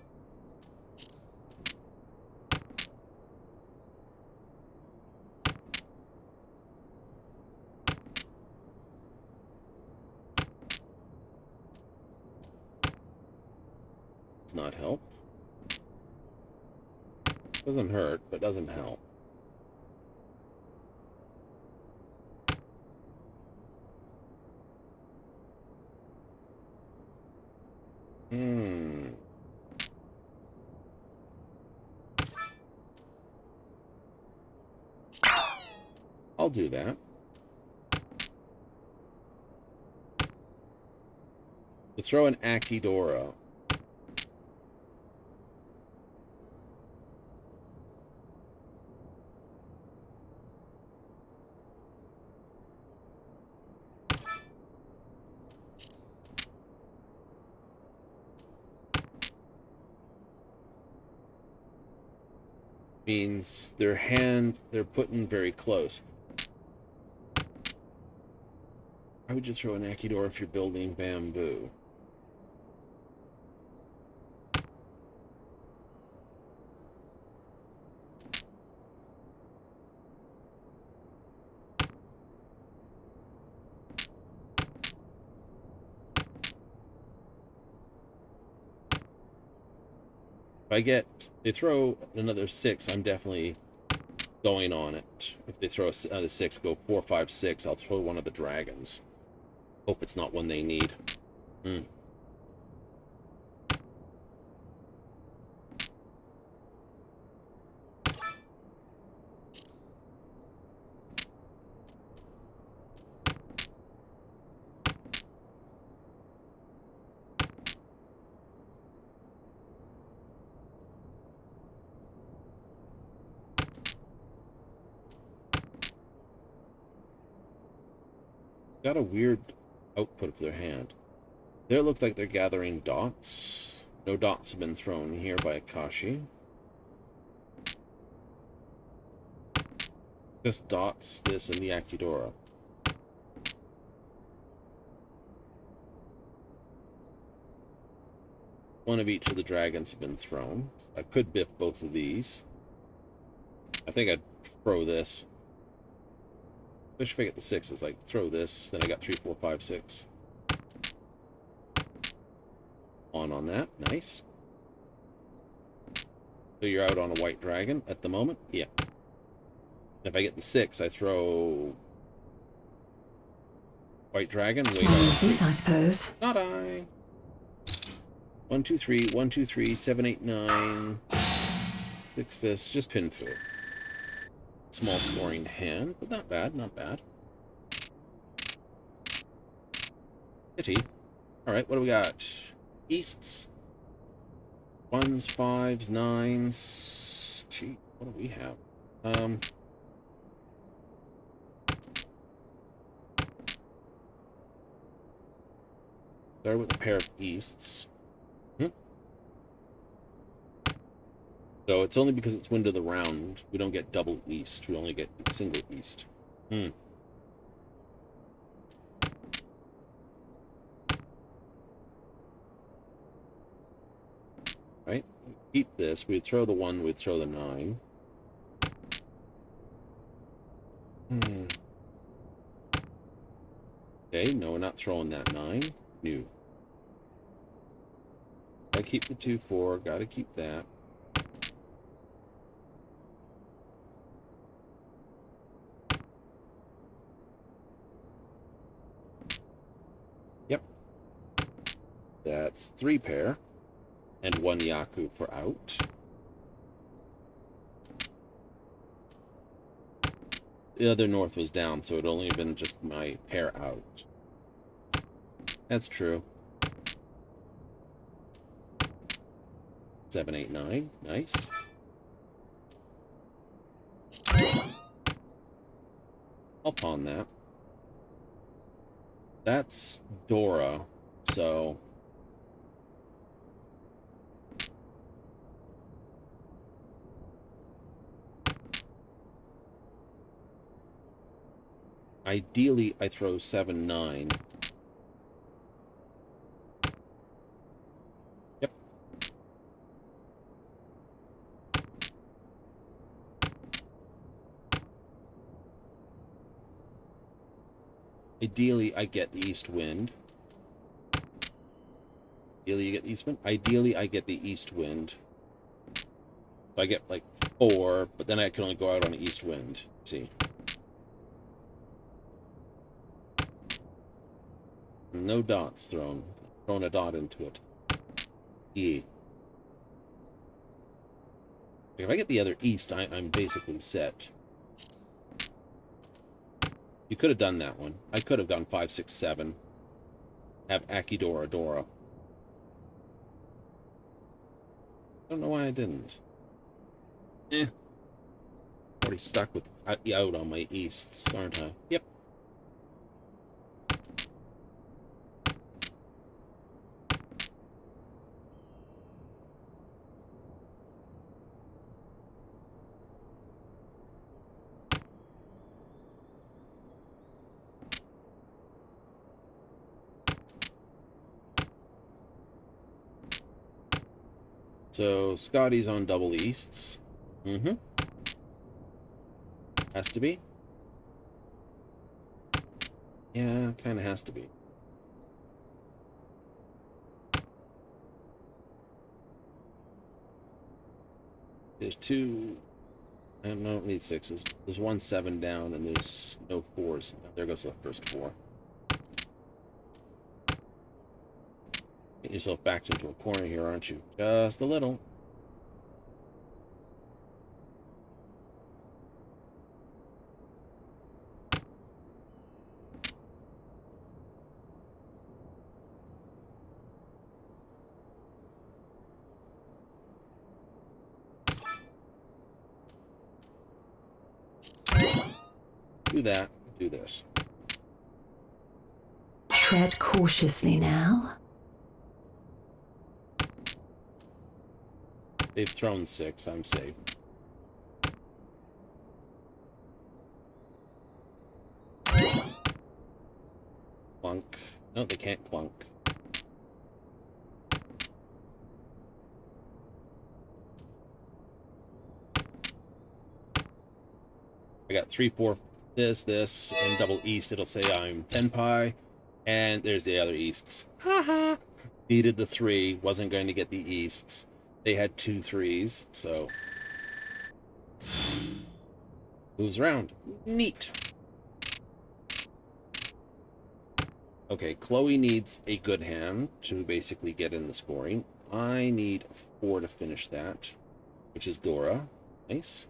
not help. Doesn't hurt, but doesn't help. I'll do that. To throw an Akidora. Means they're putting very close. Why would you throw an Akidor if you're building bamboo? If they throw another 6, I'm definitely going on it. If they throw another 6, go 4, 5, 6, I'll throw one of the dragons. Hope it's not one they need. got a weird output for their hand. There it looks like they're gathering dots. No dots have been thrown here by Akashi. Just dots, this, and the Akidora. One of each of the dragons have been thrown. I could biff both of these. I think I'd throw this. Especially if I get the sixes, like throw this, then I got 3, 4, 5, 6. On that, nice. So you're out on a white dragon at the moment? Yeah. If I get the 6, I throw white dragon. Suit, I suppose. Not I. 1, 2, 3, 1, 2, 3, 7, 8, 9. Fix this, just pin food. Small scoring hand, but not bad, not bad. Pity. Alright, what do we got? Easts. 1s, 5s, 9s. Gee, what do we have? Start with a pair of easts. So it's only because it's wind of the round we don't get double east. We only get single east. Right? Keep this. We'd throw the 1, we'd throw the 9. Okay, no, we're not throwing that 9. New. Gotta keep the 2, 4. Gotta keep that. Yep. That's 3 pair. And 1 Yaku for out. The other north was down, so it only been just my pair out. That's true. 7, 8, 9. Nice. I'll pawn that. That's Dora, so... Ideally, I throw 7, 9. Yep. Ideally, I get the east wind. Ideally, you get the east wind. Ideally, I get the east wind. So I get like 4, but then I can only go out on the east wind. See. No dots thrown. Thrown a dot into it. Yeah. If I get the other east, I'm basically set. You could have done that one. I could have gone 5, 6, 7. Have Akidora Dora. Don't know why I didn't. Already stuck with out on my easts, aren't I? Yep. So, Scotty's on double easts. Has to be. Yeah, kind of has to be. There's 2... I don't need 6s. There's 1 7 down, and there's no 4s. There goes the first 4. Get yourself backed into a corner here, aren't you? Just a little. Do that. Do this. Tread cautiously now. They've thrown 6. I'm safe. Clunk. No, they can't clunk. I got 3, 4, this, and double east. It'll say I'm 10 pi. And there's the other easts. Haha. Needed the 3. Wasn't going to get the easts. They had 2 3s, so moves around. Neat. Okay, Chloe needs a good hand to basically get in the scoring. I need 4 to finish that, which is Dora. Nice.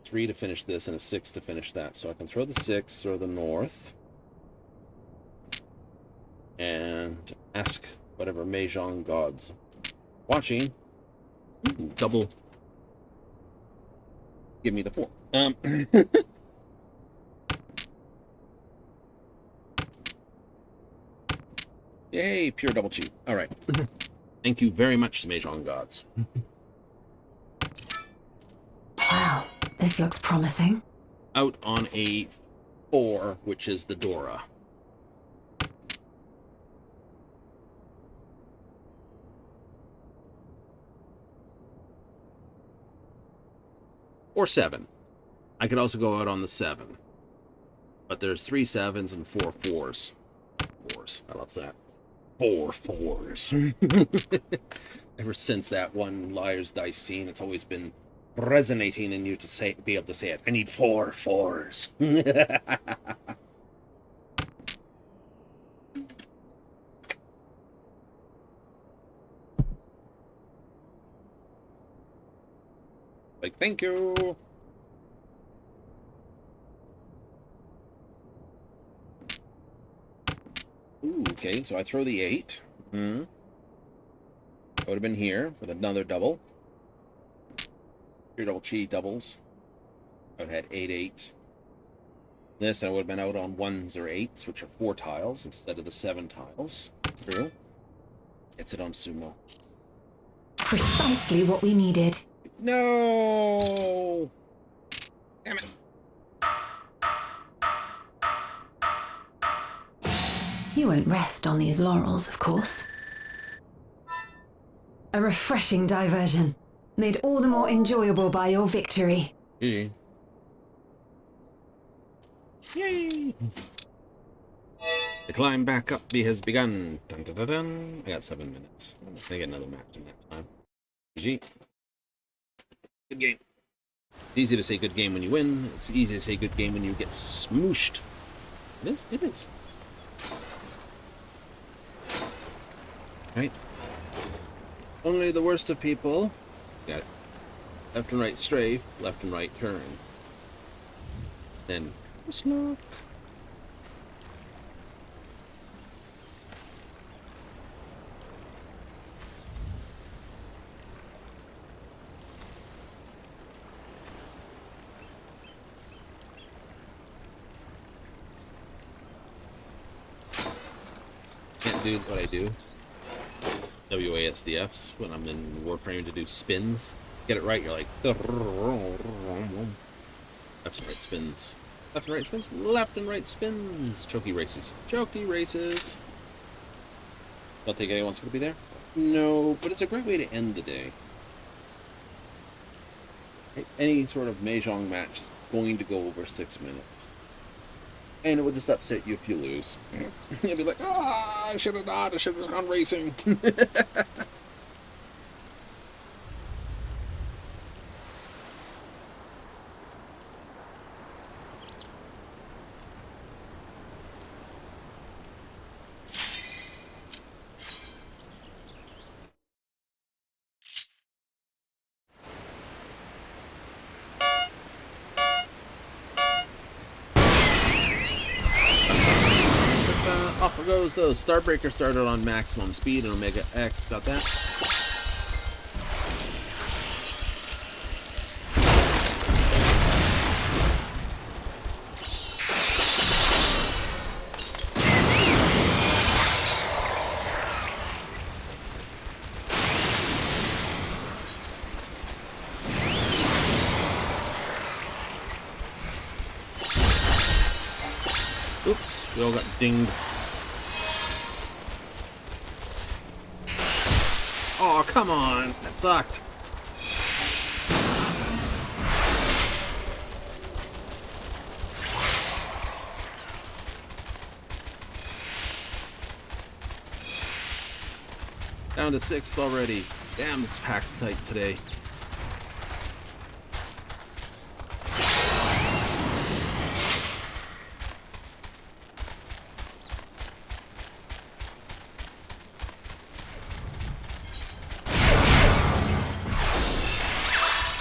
3 to finish this and a 6 to finish that. So I can throw the 6, throw the north, and ask whatever Mahjong gods watching. Ooh, double. Give me the 4. Yay, pure double cheat. All right. Thank you very much to Mahjong gods. Wow, this looks promising. Out on a 4, which is the Dora. Or 7. I could also go out on the 7. But there's 3 7s and 4 4s. 4s. I love that. 4 4s. Ever since that one Liar's Dice scene, it's always been resonating in you to say, be able to say it. I need 4 4s. Like, thank you. Ooh, okay, so I throw the 8. I would have been here with another double. Your double chi doubles. I would have had 8 8. This, I would have been out on 1s or 8s, which are 4 tiles instead of the 7 tiles. True. Gets it on sumo. Precisely what we needed. No! Damn it. You won't rest on these laurels, of course. A refreshing diversion, made all the more enjoyable by your victory. Yay. Yay! The climb back up has begun. Dun, dun, dun, dun. I got 7 minutes. I'm gonna get another match in that time. GG. Good game. It's easy to say good game when you win. It's easy to say good game when you get smooshed. It is? It is. Right? Only the worst of people. Got it. Left and right strafe, left and right turn. Then snap. Can't do what I do. WASDFs when I'm in Warframe to do spins. Get it right, you're like left and right spins. Left and right spins, left and right spins. Chokey races. Chokey races. Don't think anyone wants to be there? No, but it's a great way to end the day. Any sort of Mahjong match is going to go over 6 minutes. And it will just upset you if you lose. You'll be like, ah, I should have not, I should have gone racing. Off goes the Starbreaker. Started on maximum speed and Omega X. Got that? We all got dinged. Oh, come on. That sucked. Down to 6th already. Damn, it's packed tight today.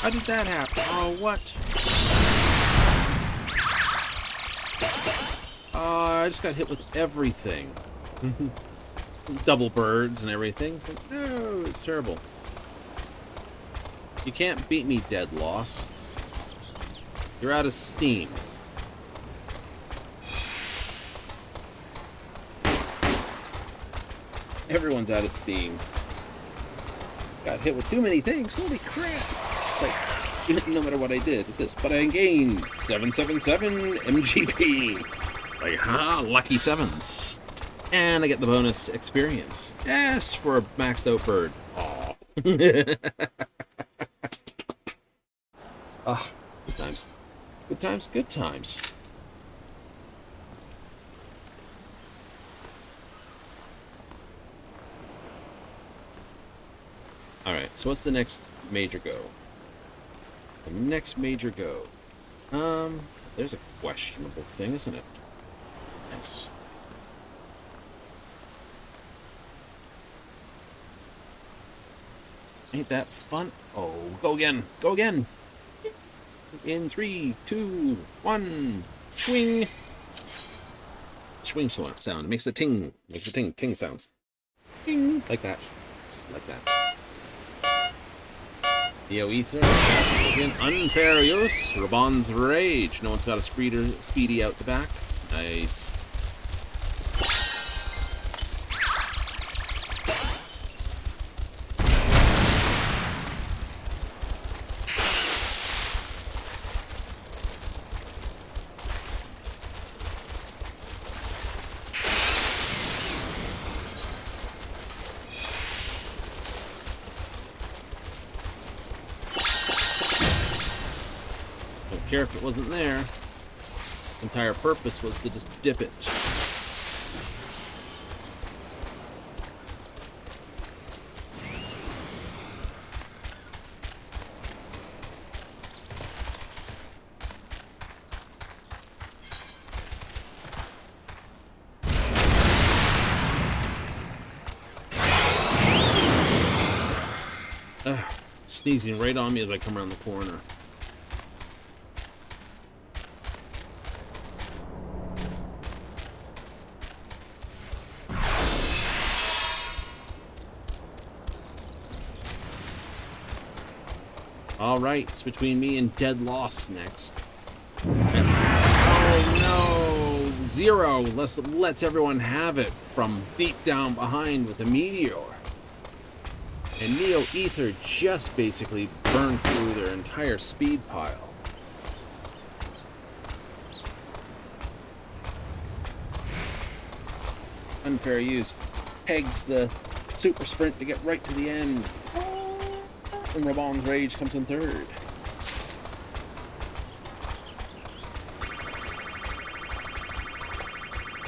How did that happen? Oh, what? I just got hit with everything. Double birds and everything. It's like, no, it's terrible. You can't beat me, dead loss. You're out of steam. Everyone's out of steam. Got hit with too many things. Holy crap. It's like, no matter what I did, it's this. But I gained 777 MGP. Like, lucky sevens. And I get the bonus experience. Yes, for a maxed out bird. Aw. Ah, good times. Good times, good times. Alright, so what's the next major go? The next major go. There's a questionable thing, isn't it? Yes. Ain't that fun? Oh, go again. Go again. In 3, 2, 1. Swing. Swing sound. It makes the ting. Makes the ting. Ting sounds. Ting. Like that. Like that. Neo Ether. Unfair use. Raban's Rage. No one's got a speedy out the back. Nice. Care if it wasn't there. The entire purpose was to just dip it. Sneezing right on me as I come around the corner. Alright, it's between me and Dead Loss next. And, oh no! 0 lets everyone have it from deep down behind with a meteor. And Neo Ether just basically burned through their entire speed pile. Unfair use pegs the super sprint to get right to the end. And Raban's Rage comes in 3rd.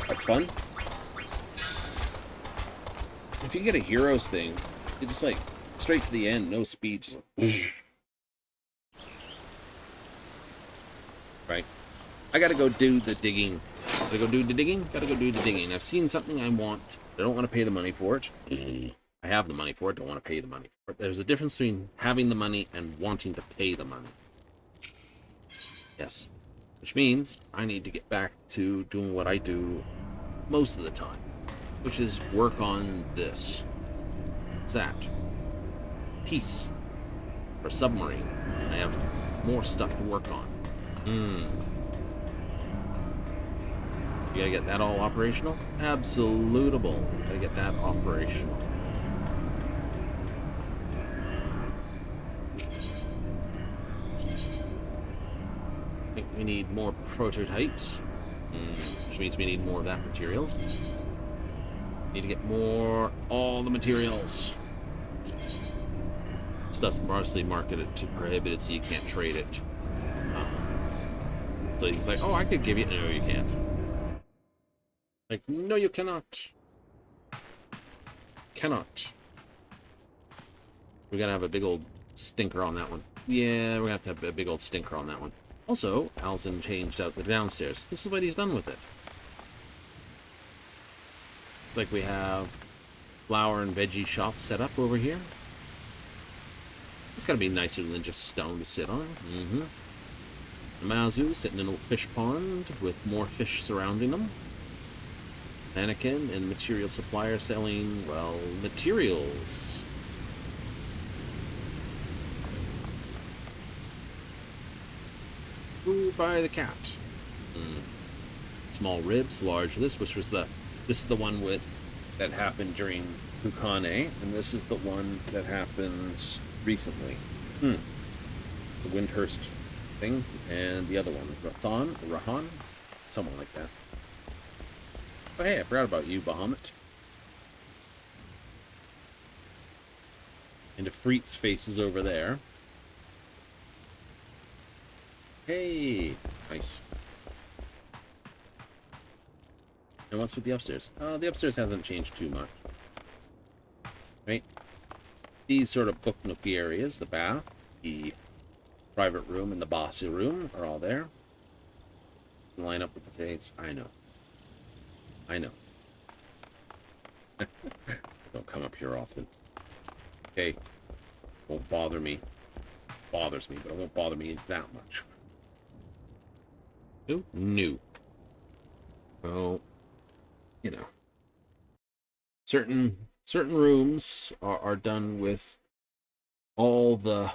That's fun. If you get a heroes thing, you just like straight to the end, no speed. Right. I gotta go do the digging. Gotta go do the digging? Gotta go do the digging. I've seen something I want. I don't want to pay the money for it. I have the money for it, don't want to pay the money for it. There's a difference between having the money and wanting to pay the money. Yes. Which means I need to get back to doing what I do most of the time, which is work on this. What's that? Piece. For submarine. I have more stuff to work on. You gotta get that all operational? Absolutable. Gotta get that operational. I think we need more prototypes. which means we need more of that material. Need to get all the materials. Stuff's mostly marketed to prohibited, so you can't trade it. So he's like, oh, I could give you... No, you can't. Like, no, you cannot. Cannot. We're gonna have a big old stinker on that one. Yeah, we're gonna have to have a big old stinker on that one. Also, Alison changed out the downstairs. This is what he's done with it. It's like we have flower and veggie shop set up over here. It's gotta be nicer than just stone to sit on. Mazu sitting in a fish pond with more fish surrounding them. Mannequin and material supplier selling, well, materials. Food by the cat. Small ribs, large. This is the one that happened during Hukane, and this is the one that happened recently. It's a Windhurst thing, and the other one, Rahan, someone like that. Oh hey, I forgot about you, Bahamut. And Ifrit's face is over there. Hey, nice. And what's with the upstairs? The upstairs hasn't changed too much. Right? These sort of book nooky areas, the bath, the private room, and the bossy room are all there. Line up with the things. I know. Don't come up here often. Okay. Won't bother me. Bothers me, but it won't bother me that much. Ooh, new. Well, you know. Certain rooms are done with all the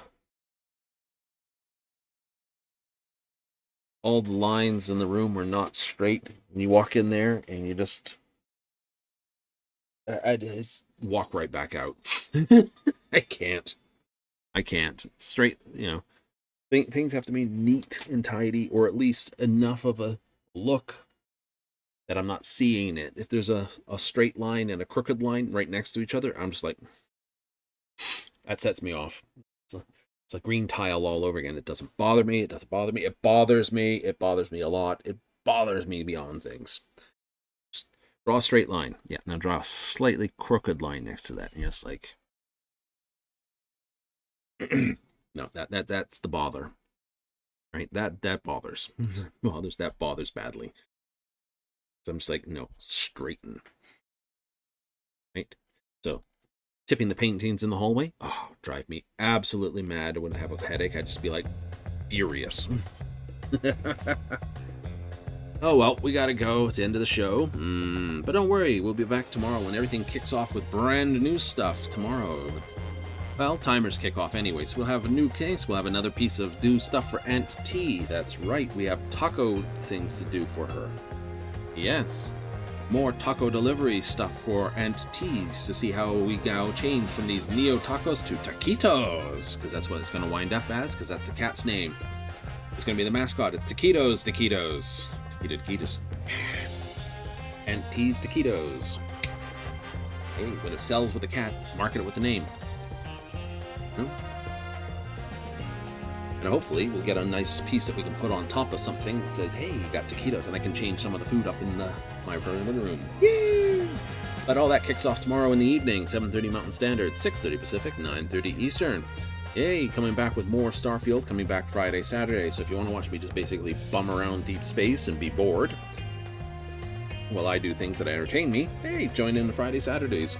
lines in the room are not straight. And you walk in there and you just I just walk right back out. I can't. Straight, you know. Things have to be neat and tidy, or at least enough of a look that I'm not seeing it. If there's a straight line and a crooked line right next to each other, I'm just like, that sets me off. It's like green tile all over again. It doesn't bother me. It doesn't bother me. It bothers me. It bothers me a lot. It bothers me beyond things. Just draw a straight line. Yeah, now draw a slightly crooked line next to that. And just like, no, that's the bother. Right? That bothers. That bothers badly. So I'm just like, no, straighten. Right? So, tipping the paintings in the hallway, oh, drive me absolutely mad. When I have a headache, I'd just be like, furious. Oh, well, we gotta go. It's the end of the show. But don't worry, we'll be back tomorrow when everything kicks off with brand new stuff tomorrow. Well, timers kick off anyway, so we'll have a new case. We'll have another piece of do stuff for Aunt T. That's right, we have taco things to do for her. Yes. More taco delivery stuff for Aunt T's to see how we go change from these Neo Tacos to Taquitos, because that's what it's going to wind up as, because that's the cat's name. It's going to be the mascot. It's Taquitos. Taquitos. Aunt T's Taquitos. Hey, when it sells with a cat, market it with the name. And hopefully we'll get a nice piece that we can put on top of something that says, hey, you got taquitos, and I can change some of the food up in my room. Yay! But all that kicks off tomorrow in the evening, 7:30 Mountain Standard, 6:30 Pacific, 9:30 Eastern. Yay, coming back with more Starfield, coming back Friday, Saturday. So if you want to watch me just basically bum around deep space and be bored while I do things that entertain me, hey, join in the Friday, Saturdays.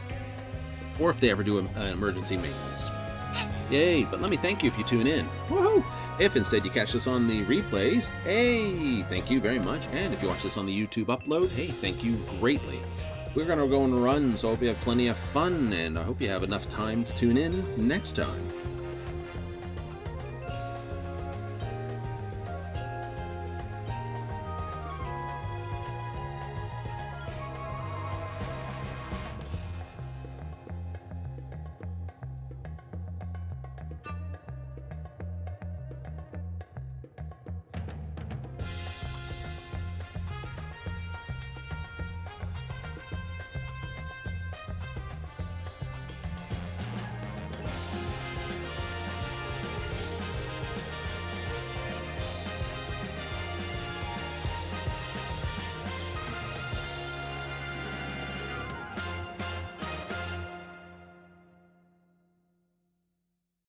Or if they ever do an emergency maintenance. Yay, but let me thank you if you tune in. Woohoo! If instead you catch this on the replays, hey, thank you very much. And if you watch this on the YouTube upload, hey, thank you greatly. We're going to go and run, so I hope you have plenty of fun, and I hope you have enough time to tune in next time.